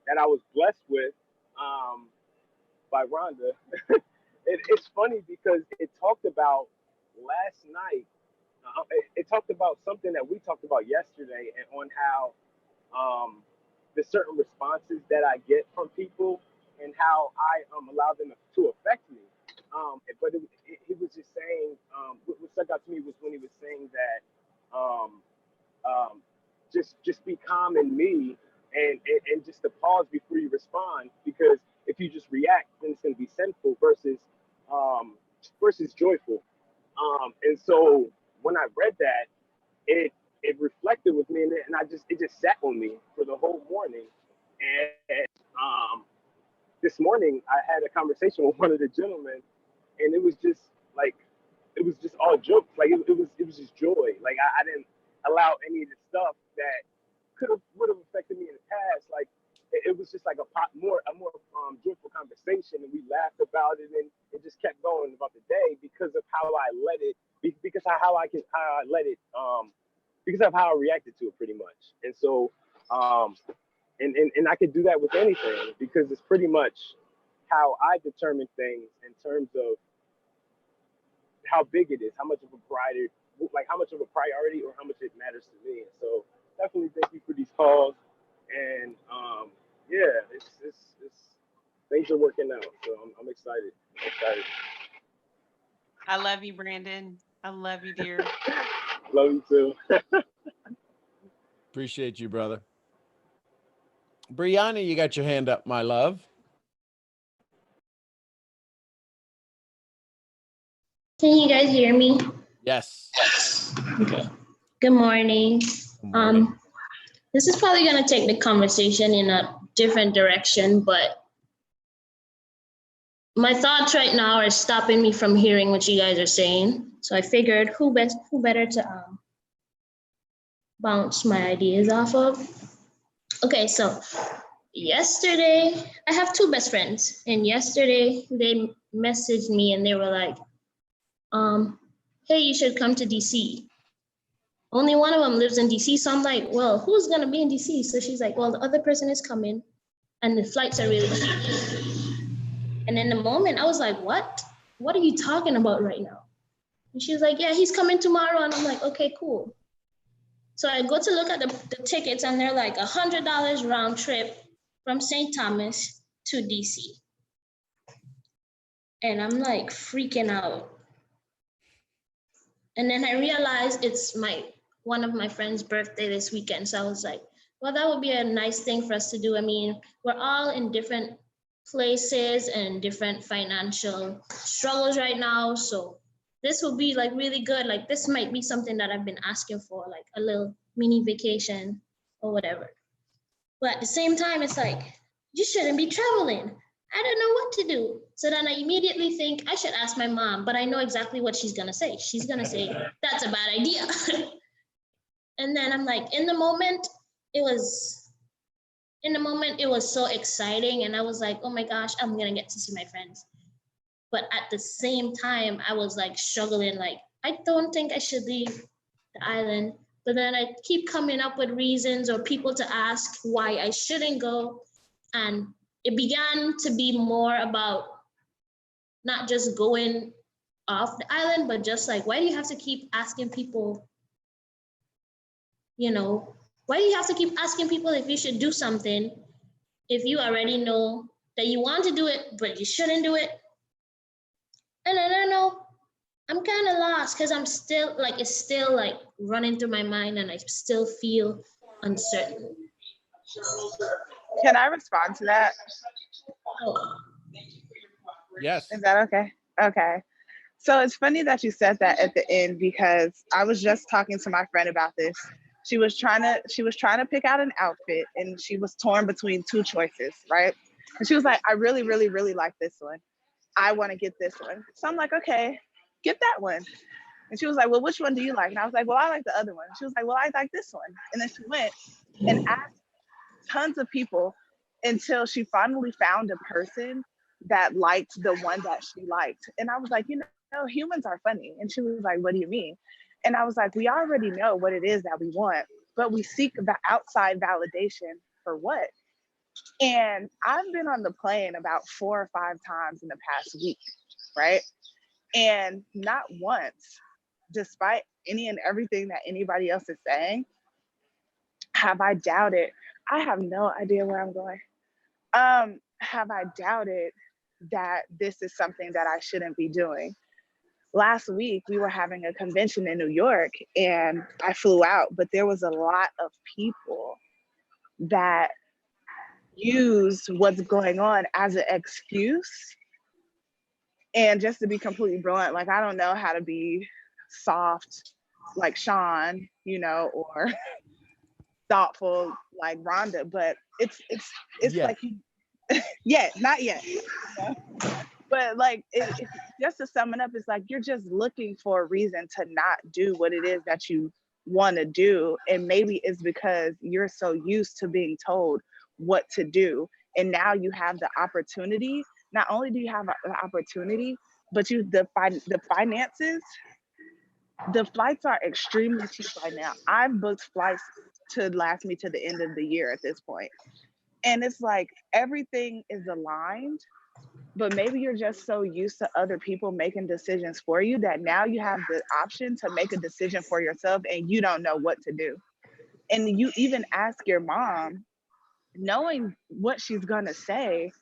that I was blessed with by Rhonda, it's funny because it talked about last night. It talked about something that we talked about yesterday, and on how the certain responses that I get from people and how I allow them to affect me. But he was just saying, what stuck out to me was when he was saying that um, um, just be calm in me and just to pause before you respond, because if you just react, then it's going to be sinful um, versus joyful. And so when I read that, it reflected with me, and it just sat on me for the whole morning. And this morning I had a conversation with one of the gentlemen, and it was just like, it was just all jokes. Like it was just joy. Like I didn't allow any of the stuff that would have affected me in the past. Like it was just like a more joyful conversation, and we laughed about it, and it just kept going about the day because of how I let it. Because how I let it. Because of how I reacted to it, pretty much. And so, and I could do that with anything, because it's pretty much how I determine things in terms of how big it is, how much of a priority or how much it matters to me. And so definitely thank you for these calls. And yeah, it's things are working out. So I'm excited.
I love you, Brandon. I love you, dear.
Love you too.
Appreciate you, brother. Brianna, you got your hand up, my love.
Can you guys hear me?
Yes.
Okay. Good morning.
Good morning.
This is probably going to take the conversation in a different direction, but my thoughts right now are stopping me from hearing what you guys are saying. So I figured who better to bounce my ideas off of. Okay, so yesterday, I have two best friends, and yesterday they messaged me and they were like, hey, you should come to DC. Only one of them lives in DC. So I'm like, well, who's going to be in DC? So she's like, well, the other person is coming and the flights are really cheap. And in the moment, I was like, what? What are you talking about right now? And she was like, yeah, he's coming tomorrow. And I'm like, okay, cool. So I go to look at the tickets and they're like $100 round trip from St. Thomas to DC. And I'm like freaking out. And then I realized it's one of my friend's birthday this weekend. So I was like, well, that would be a nice thing for us to do. I mean, we're all in different places and different financial struggles right now. So this will be like really good. Like this might be something that I've been asking for, like a little mini vacation or whatever. But at the same time, it's like, you shouldn't be traveling. I don't know what to do. So then I immediately think I should ask my mom, but I know exactly what she's going to say. She's going to say, that's a bad idea. And then I'm like, in the moment, it was so exciting. And I was like, oh my gosh, I'm going to get to see my friends. But at the same time, I was like struggling, like, I don't think I should leave the island. But then I keep coming up with reasons or people to ask why I shouldn't go. And it began to be more about not just going off the island, but just like, why do you have to keep asking people, why do you have to keep asking people if you should do something if you already know that you want to do it, but you shouldn't do it? And I don't know, I'm kind of lost because I'm still like, it's still like running through my mind and I still feel uncertain.
Can I respond to that?
Oh.
Yes.
Is that okay? Okay. So it's funny that you said that at the end, because I was just talking to my friend about this. She was trying to pick out an outfit and she was torn between two choices, right? And she was like, I really, really, really like this one. I want to get this one. So I'm like, okay, get that one. And she was like, well, which one do you like? And I was like, well, I like the other one. She was like, well, I like this one. And then she went and asked tons of people until she finally found a person that liked the one that she liked. And I was like, humans are funny. And she was like, what do you mean? And I was like, we already know what it is that we want, but we seek the outside validation for what? And I've been on the plane about 4 or 5 times in the past week, right? And not once, despite any and everything that anybody else is saying, have I doubted I have no idea where I'm going. Have I doubted that this is something that I shouldn't be doing? Last week, we were having a convention in New York and I flew out, but there was a lot of people that use what's going on as an excuse. And just to be completely blunt, like, I don't know how to be soft like Sean, or thoughtful like Rhonda, but it's
Yeah.
like not yet. But like it's just to sum it up, it's like you're just looking for a reason to not do what it is that you want to do. And maybe it's because you're so used to being told what to do. And now you have the opportunity. Not only do you have the opportunity, but the finances, the flights are extremely cheap right now. I've booked flights to last me to the end of the year at this point. And it's like everything is aligned, but maybe you're just so used to other people making decisions for you that now you have the option to make a decision for yourself and you don't know what to do. And you even ask your mom, knowing what she's gonna say,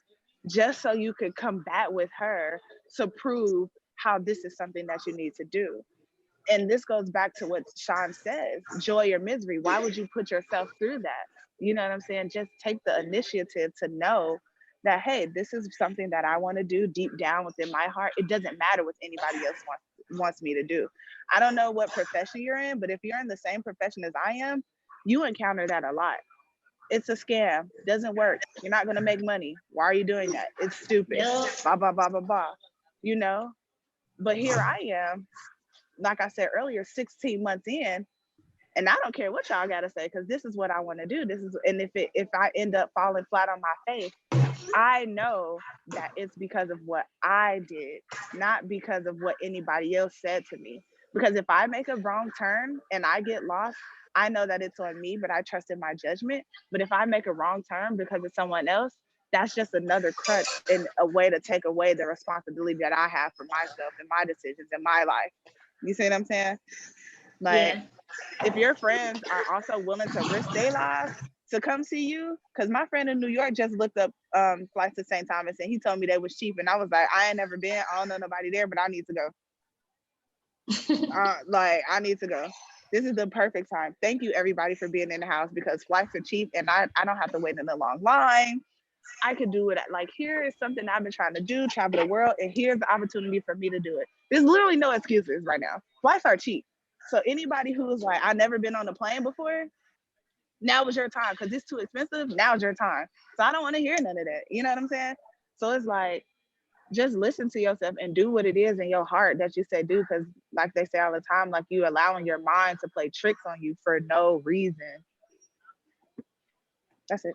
just so you could combat with her to prove how this is something that you need to do. And this goes back to what Sean says, joy or misery. Why would you put yourself through that? You know what I'm saying? Just take the initiative to know that, hey, this is something that I want to do deep down within my heart. It doesn't matter what anybody else wants me to do. I don't know what profession you're in, but if you're in the same profession as I am, you encounter that a lot. It's a scam. Doesn't work. You're not going to make money. Why are you doing that? It's stupid.
Yep.
Blah, blah, blah, blah, blah. But here I am, like I said earlier, 16 months in, and I don't care what y'all gotta say, because this is what I want to do. And if I end up falling flat on my face, I know that it's because of what I did, not because of what anybody else said to me. Because if I make a wrong turn and I get lost, I know that it's on me, but I trust in my judgment. But if I make a wrong turn because of someone else, that's just another crutch and a way to take away the responsibility that I have for myself and my decisions in my life. You see what I'm saying? Like,
Yeah.
if your friends are also willing to risk their lives to come see you, because my friend in New York just looked up flights to St. Thomas and he told me they was cheap, and I was like, I ain't never been, I don't know nobody there, but I need to go. I need to go. This is the perfect time. Thank you everybody for being in the house, because flights are cheap and I don't have to wait in a long line. I could do it. Like, here is something I've been trying to do, travel the world, and here's the opportunity for me to do it. There's literally no excuses right now. Flights are cheap. So anybody who's like, I've never been on a plane before, now is your time, because it's too expensive. Now is your time. So I don't want to hear none of that. You know what I'm saying? So it's like, just listen to yourself and do what it is in your heart that you say do, because like they say all the time, like, you allowing your mind to play tricks on you for no reason. That's it.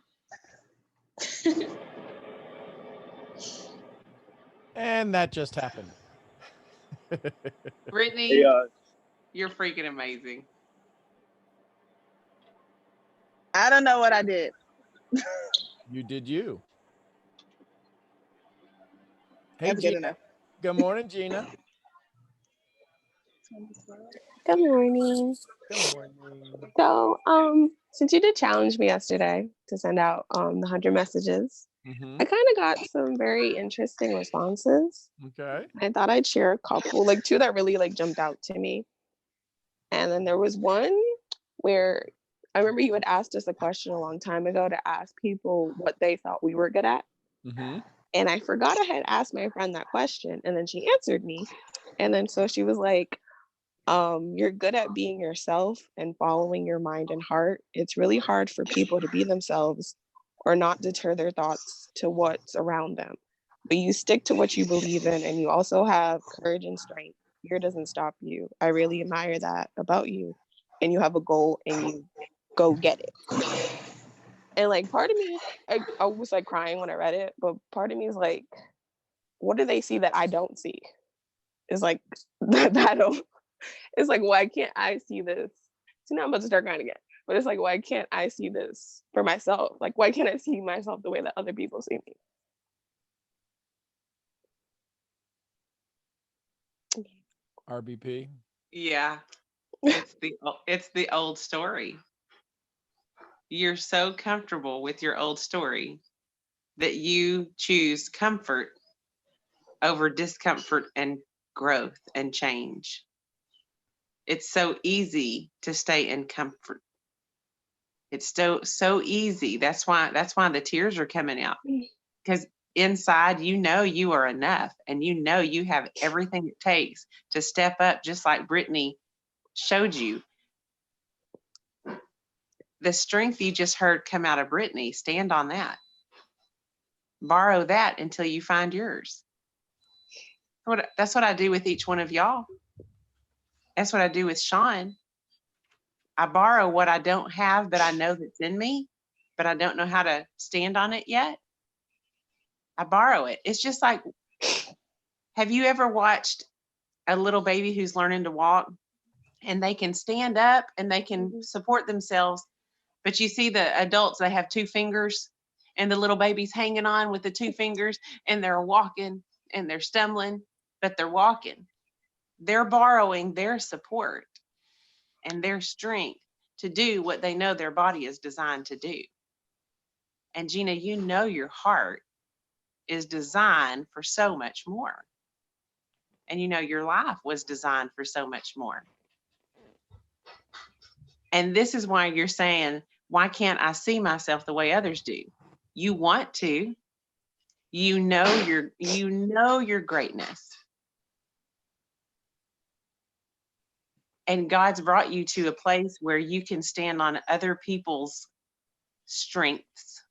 And that just happened.
Brittany,
Hey,
you're freaking amazing.
I don't know what I did.
You did you. Hey,
That's good
Gina.
enough.
Good morning, Gina.
Good morning.
Good morning.
So, since you did challenge me yesterday to send out the 100 messages,
Mm-hmm.
I kind of got some very interesting responses.
Okay.
I thought I'd share a couple, like two that really like jumped out to me. And then there was one where I remember you had asked us a question a long time ago to ask people what they thought we were good at.
Mm-hmm.
And I forgot I had asked my friend that question, and then she answered me. And then so she was like, you're good at being yourself and following your mind and heart. It's really hard for people to be themselves or not deter their thoughts to what's around them. But you stick to what you believe in, and you also have courage and strength. Fear doesn't stop you. I really admire that about you. And you have a goal and you go get it. And like part of me, I was like crying when I read it, but part of me is like, what do they see that I don't see? It's like that I don't. It's like, why can't I see this? So now I'm about to start crying again. But it's like, why can't I see this for myself? Like, why can't I see myself the way that other people see me?
RBP.
Yeah, it's the old story. You're so comfortable with your old story that you choose comfort over discomfort and growth and change. It's so easy to stay in comfort. It's so easy. That's why the tears are coming out. Because inside, you are enough, and you have everything it takes to step up, just like Brittany showed you. The strength you just heard come out of Brittany, stand on that. Borrow that until you find yours. That's what I do with each one of y'all. That's what I do with Sean. I borrow what I don't have, but I know that's in me, but I don't know how to stand on it yet. I borrow it. It's just like, have you ever watched a little baby who's learning to walk, and they can stand up and they can support themselves, but you see the adults, they have 2 fingers, and the little baby's hanging on with the 2 fingers, and they're walking and they're stumbling, but they're walking. They're borrowing their support and their strength to do what they know their body is designed to do. And Gina, your heart is designed for so much more. And your life was designed for so much more. And this is why you're saying, why can't I see myself the way others do? You want to. You know your greatness. And God's brought you to a place where you can stand on other people's strengths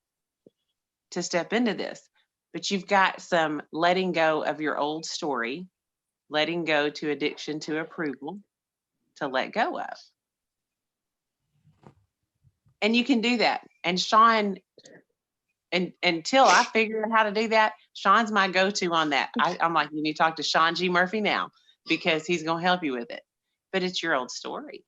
to step into this. But you've got some letting go of your old story, letting go to addiction to approval to let go of. And you can do that. And Sean, until I figure out how to do that, Sean's my go-to on that. I'm like, you need to talk to Sean G. Murphy now, because he's going to help you with it. But it's your old story.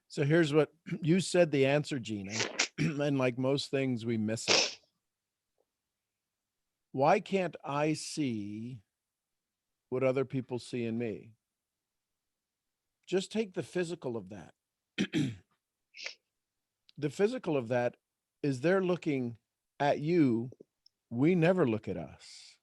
So here's what you said, the answer, Gina. And like most things, we miss it. Why can't I see what other people see in me? Just take the physical of that. The physical of that is they're looking at you. We never look at us.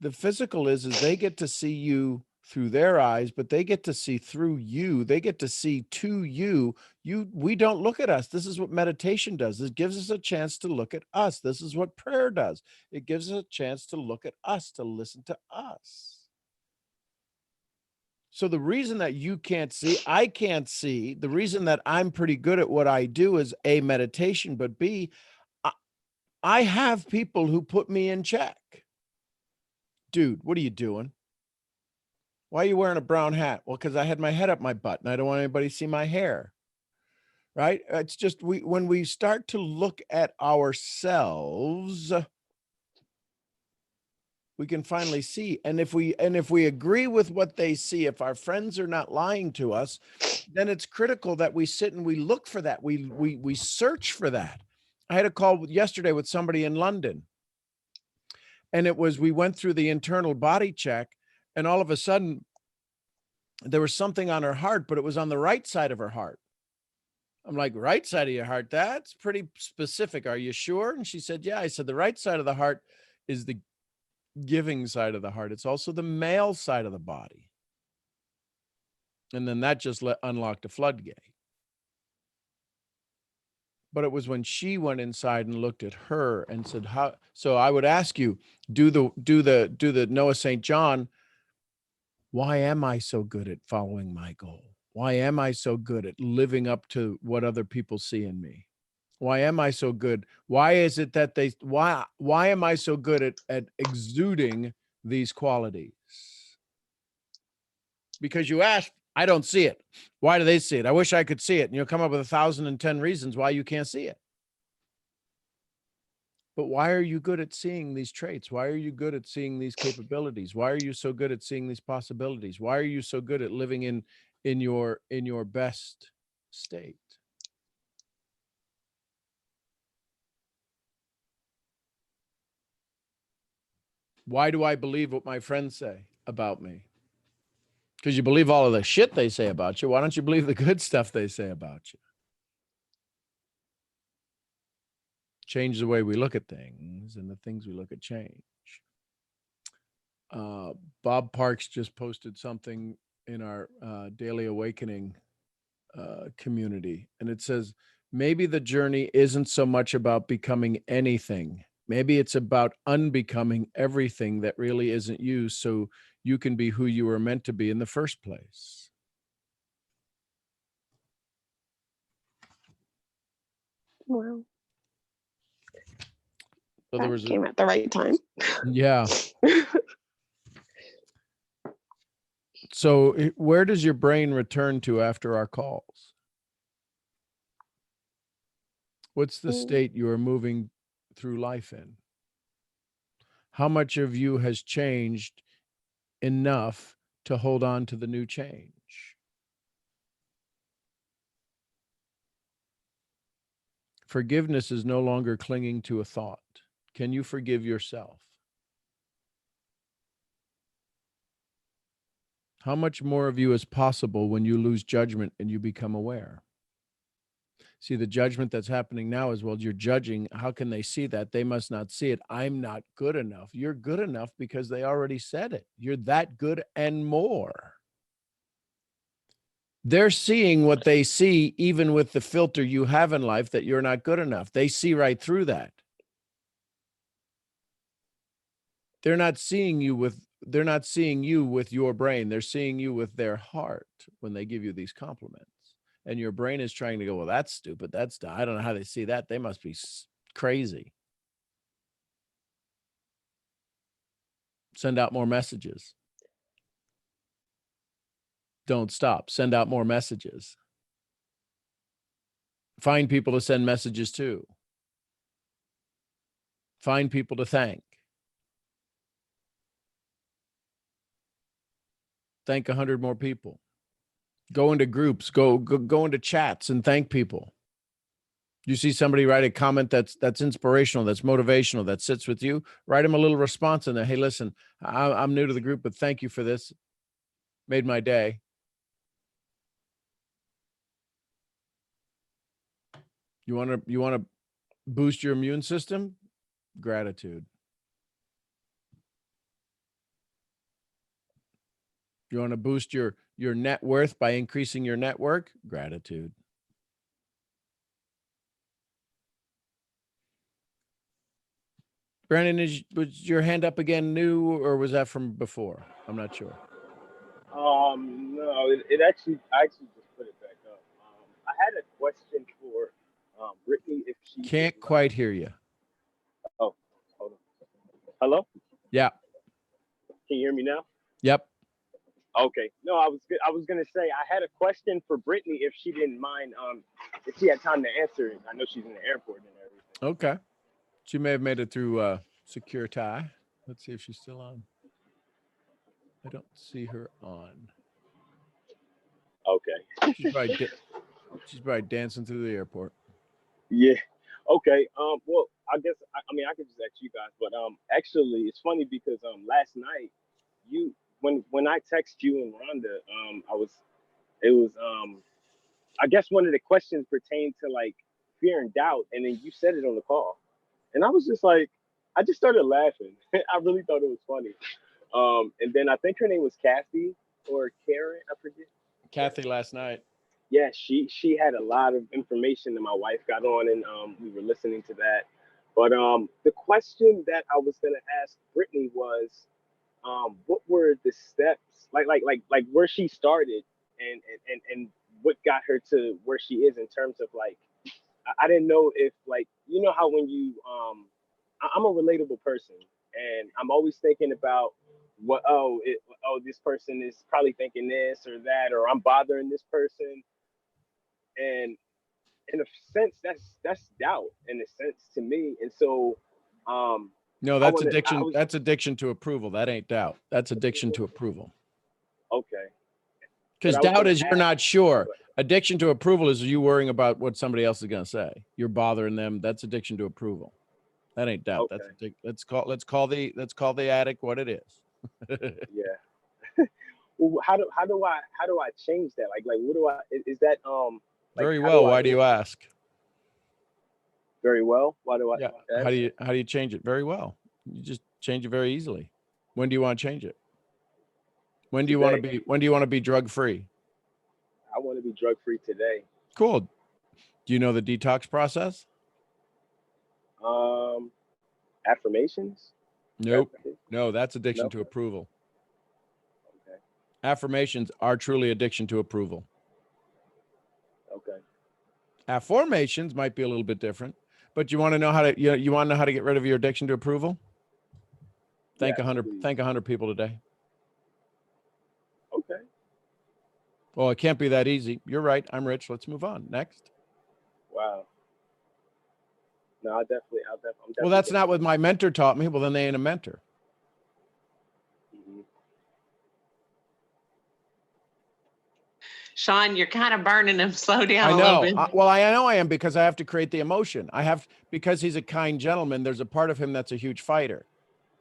The physical is they get to see you through their eyes, but they get to see through you. They get to see to you. We don't look at us. This is what meditation does. It gives us a chance to look at us. This is what prayer does. It gives us a chance to look at us, to listen to us. So the reason that you can't see, I can't see, the reason that I'm pretty good at what I do is A, meditation, but B, I have people who put me in check. Dude, what are you doing? Why are you wearing a brown hat? Well, because I had my head up my butt and I don't want anybody to see my hair. Right? It's just when we start to look at ourselves, we can finally see. And if we agree with what they see, if our friends are not lying to us, then it's critical that we sit and we look for that. We search for that. I had a call yesterday with somebody in London. And we went through the internal body check, and all of a sudden there was something on her heart, but it was on the right side of her heart. I'm like, right side of your heart? That's pretty specific. Are you sure? And she said, yeah. I said, the right side of the heart is the giving side of the heart. It's also the male side of the body. And then that just unlocked a floodgate. But it was when she went inside and looked at her and said, how? So I would ask you, do the Noah St. John. Why am I so good at following my goal? Why am I so good at living up to what other people see in me? Why am I so good? Why is it that why am I so good at exuding these qualities? Because you asked, I don't see it. Why do they see it? I wish I could see it. And you'll come up with 1,010 reasons why you can't see it. But why are you good at seeing these traits? Why are you good at seeing these capabilities? Why are you so good at seeing these possibilities? Why are you so good at living in your best state? Why do I believe what my friends say about me? Because you believe all of the shit they say about you. Why don't you believe the good stuff they say about you? change the way we look at things, and the things we look at change. Bob Parks just posted something in our Daily Awakening community, and it says, maybe the journey isn't so much about becoming anything. Maybe it's about unbecoming everything that really isn't you, so you can be who you were meant to be in the first place.
Wow.
So there
That
was
came at the right time.
yeah. So where does your brain return to after our calls? What's the state you are moving through life in? How much of you has changed enough to hold on to the new change? Forgiveness is no longer clinging to a thought. Can you forgive yourself? How much more of you is possible when you lose judgment and you become aware? See, the judgment that's happening now is, well, you're judging. How can they see that? They must not see it. I'm not good enough. You're good enough because they already said it. You're that good and more. They're seeing what they see, even with the filter you have in life that you're not good enough. They see right through that. They're not seeing you with your brain. They're seeing you with their heart when they give you these compliments. And your brain is trying to go, well, that's stupid. I don't know how they see that. They must be crazy. Send out more messages. Don't stop. Send out more messages. Find people to send messages to. Find people to thank. Thank 100 more people. Go into groups, go into chats and thank people. You see somebody write a comment that's inspirational, that's motivational, that sits with you, write them a little response in there. Hey, listen, I'm new to the group, but thank you for this. Made my day. You want to boost your immune system? Gratitude. You want to boost your net worth by increasing your network? Gratitude. Brandon, was your hand up again new, or was that from before? I'm not sure.
No, I actually just put it back up. I had a question for Brittany if she
Can't quite hear you.
Oh, hold on. Hello?
Yeah.
Can you hear me now?
Yep.
Okay. No, I was gonna say I had a question for Brittany if she didn't mind, if she had time to answer it. I know she's in the airport and everything.
Okay. She may have made it through Security. Let's see if she's still on. I don't see her on.
Okay.
She's probably dancing through the airport.
Yeah. Okay. Well, I guess I mean I could just ask you guys, but actually it's funny because last night when I text you and Rhonda, I guess one of the questions pertained to like fear and doubt, and then you said it on the call, and I was just like, I just started laughing. I really thought it was funny. And then I think her name was Kathy or Karen, I forget.
Kathy last night.
Yeah, she had a lot of information, and my wife got on, and we were listening to that. But the question that I was gonna ask Brittany was, what were the steps, like where she started, and what got her to where she is in terms of like, I didn't know if like, you know how when you I'm a relatable person, and I'm always thinking about this person is probably thinking this or that, or I'm bothering this person, and in a sense that's doubt in a sense to me. And so
no, that's addiction. That's addiction to approval. That ain't doubt. That's addiction to approval.
Okay.
Because doubt is you're not sure. Addiction to approval is you worrying about what somebody else is going to say. You're bothering them. That's addiction to approval. That ain't doubt.
Okay.
Let's call the addict what it is.
Yeah. Well, how do I change that? Like what do I, is that like,
very well. Why do you ask?
Very well. Why do I?
Yeah.
ask?
How do you change it? Very well. You just change it very easily. When do you want to change it? When do you want to
Today.
be drug free?
I want to be drug free today.
Cool. Do you know the detox process?
Affirmations.
Nope.
That's-
No, that's addiction
No?
to approval.
Okay.
Affirmations are truly addiction to approval.
Okay.
Affirmations might be a little bit different, but you want to know how to you want to know how to get rid of your addiction to approval? Thank
Yes,
100
please.
thank 100 people today.
Okay.
Well, it can't be that easy. You're right. I'm rich. Let's move on. Next.
Wow. No, I'm definitely.
Well, that's not what my mentor taught me. Well, then they ain't a mentor.
Mhm.
Sean, you're kind of burning him. Slow down
I
a little
know.
bit.
Well, I know I am because I have to create the emotion. Because he's a kind gentleman, there's a part of him that's a huge fighter.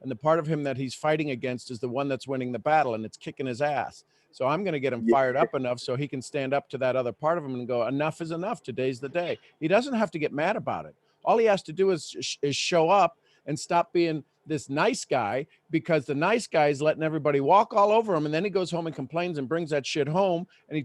And the part of him that he's fighting against is the one that's winning the battle and it's kicking his ass. So I'm going to get him
Yeah.
fired up enough so he can stand up to that other part of him and go, enough is enough. Today's the day. He doesn't have to get mad about it. All he has to do is show up and stop being this nice guy, because the nice guy is letting everybody walk all over him. And then he goes home and complains and brings that shit home, and he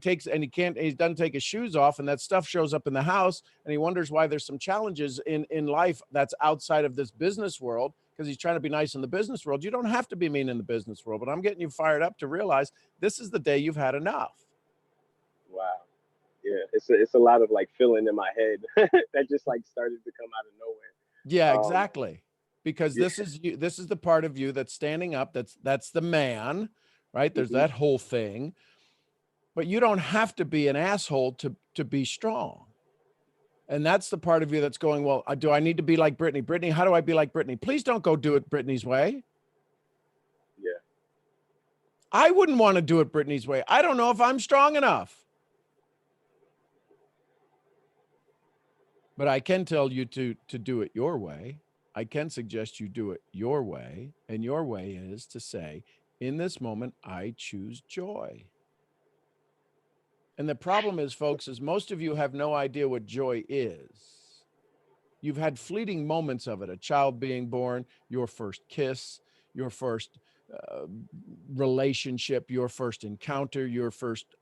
doesn't take his shoes off, and that stuff shows up in the house, and he wonders why there's some challenges in life that's outside of this business world, because he's trying to be nice in the business world. You don't have to be mean in the business world, but I'm getting you fired up to realize this is the day you've had enough.
Wow. Yeah. It's a lot of like feeling in my head that just like started to come out of nowhere.
Yeah, exactly. Because
Yeah.
this is you, this is the part of you that's standing up. That's the man, right? There's
Mhm.
that whole thing. But you don't have to be an asshole to be strong. And that's the part of you that's going, well, do I need to be like Brittany? Brittany, how do I be like Brittany? Please don't go do it Brittany's way.
Yeah.
I wouldn't want to do it Brittany's way. I don't know if I'm strong enough. But I can tell you to do it your way. I can suggest you do it your way. And your way is to say, in this moment, I choose joy. And the problem is, folks, is most of you have no idea what joy is. You've had fleeting moments of it, a child being born, your first kiss, your first relationship, your first encounter,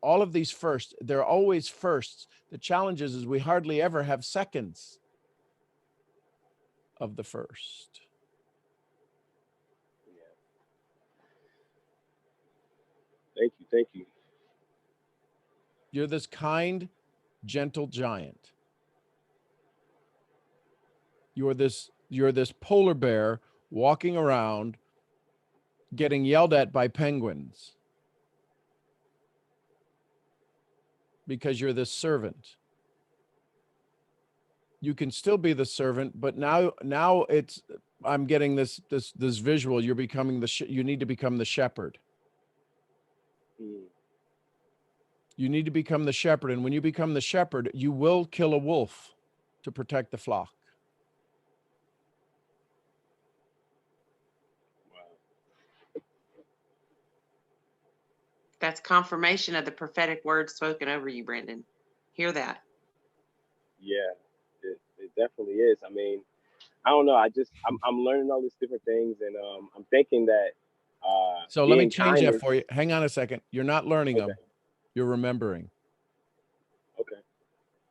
all of these firsts, they're always firsts. The challenge is we hardly ever have seconds of the first.
Thank you.
You're this kind, gentle giant. You're this polar bear walking around getting yelled at by penguins because you're this servant. You can still be the servant, but now I'm getting this visual. You're becoming you need to become the shepherd.
Mm.
You need to become the shepherd. And when you become the shepherd, you will kill a wolf to protect the flock.
That's confirmation of the prophetic word spoken over you, Brendan. Hear that.
Yeah, it definitely is. I mean, I don't know. I'm learning all these different things, and I'm thinking that.
So let me
being
change
kind
that
is-
for you. Hang on a second. You're not learning
Okay.
them. You're remembering.
Okay.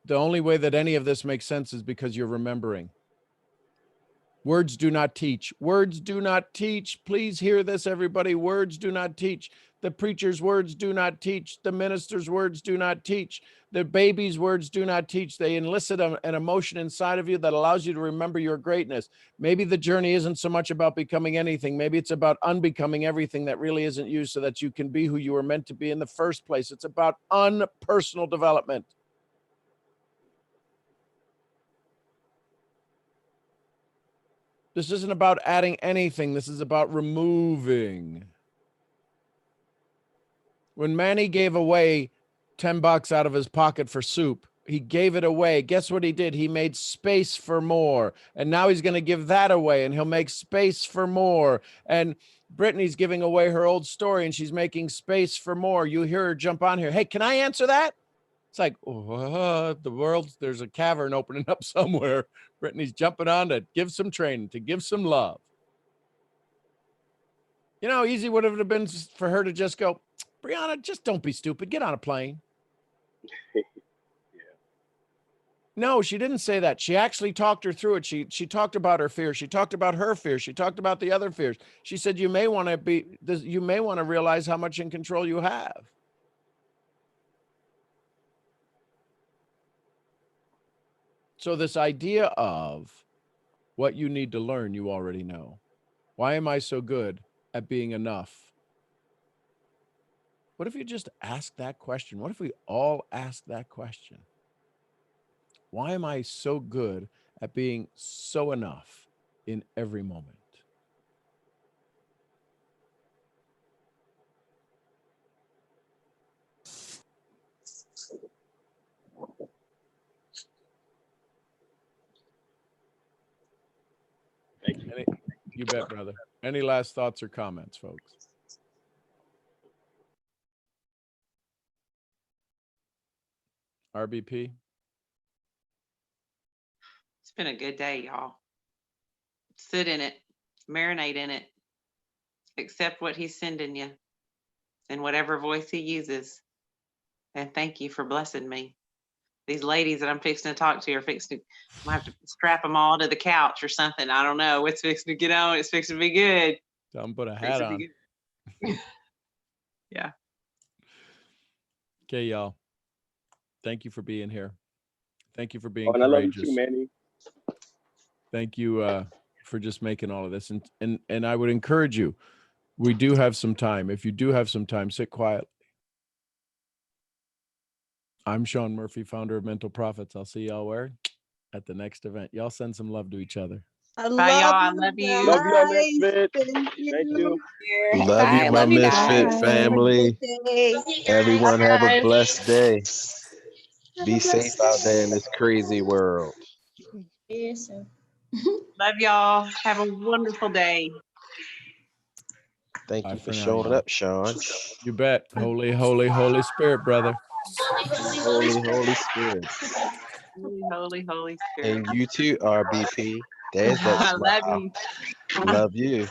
The only way that any of this makes sense is because you're remembering. Words do not teach. Words do not teach. Please hear this, everybody. Words do not teach. The preacher's words do not teach. The minister's words do not teach. The baby's words do not teach. They elicit an emotion inside of you that allows you to remember your greatness. Maybe the journey isn't so much about becoming anything. Maybe it's about unbecoming everything that really isn't you, so that you can be who you were meant to be in the first place. It's about unpersonal development. This isn't about adding anything. This is about removing. When Manny gave away $10 out of his pocket for soup, he gave it away. Guess what he did? He made space for more. And now he's going to give that away, and he'll make space for more. And Brittany's giving away her old story, and she's making space for more. You hear her jump on here. Hey, can I answer that? It's like, the world's, there's a cavern opening up somewhere. Brittany's jumping on to give some training, to give some love. You know how easy would it have been for her to just go, Brianna, just don't be stupid. Get on a plane. No, she didn't say that. She actually talked her through it. She talked about her fears. She talked about her fears. She talked about the other fears. She said, you may want to realize how much in control you have. So this idea of what you need to learn, you already know. Why am I so good at being enough? What if you just ask that question? What if we all ask that question? Why am I so good at being so enough in every moment?
Thank you.
You bet, brother. Any last thoughts or comments, folks? RBP?
It's been a good day, y'all. Sit in it, marinate in it, accept what he's sending you in whatever voice he uses. And thank you for blessing me. These ladies that I'm fixing to talk to are fixing to, I have to strap them all to the couch or something. I don't know. It's fixing to get on. It's fixing to be good.
Tell them put a hat on.
Yeah.
Okay, y'all. Thank you for being here. Thank you for being
And I love you
courageous.
too, Manny.
Thank you for just making all of this. And I would encourage you, we do have some time. If you do have some time, sit quietly. I'm Sean Murphy, founder of Mental Profits. I'll see y'all where? At the next event. Y'all send some love to each other.
I
Bye, y'all. I
love
love you.
Love y'all,
guys.
Misfit.
Thank
Thank you.
Love
Bye.
you, my
Love you
misfit
guys.
family.
Love you guys.
Everyone have a
Bye.
blessed day.
Have
Be
a
safe
blessed
out there in
day.
this crazy world.
Yes, sir.
Love y'all. Have a wonderful day.
Thank
Bye
you
for
for
now,
showing
y'all.
up, Sean.
You bet. Holy, holy, Holy Spirit, brother.
Holy, Holy Spirit.
Holy, holy, holy spirit.
And you too, RBP. There's that
I love
smile.
you.
Love you.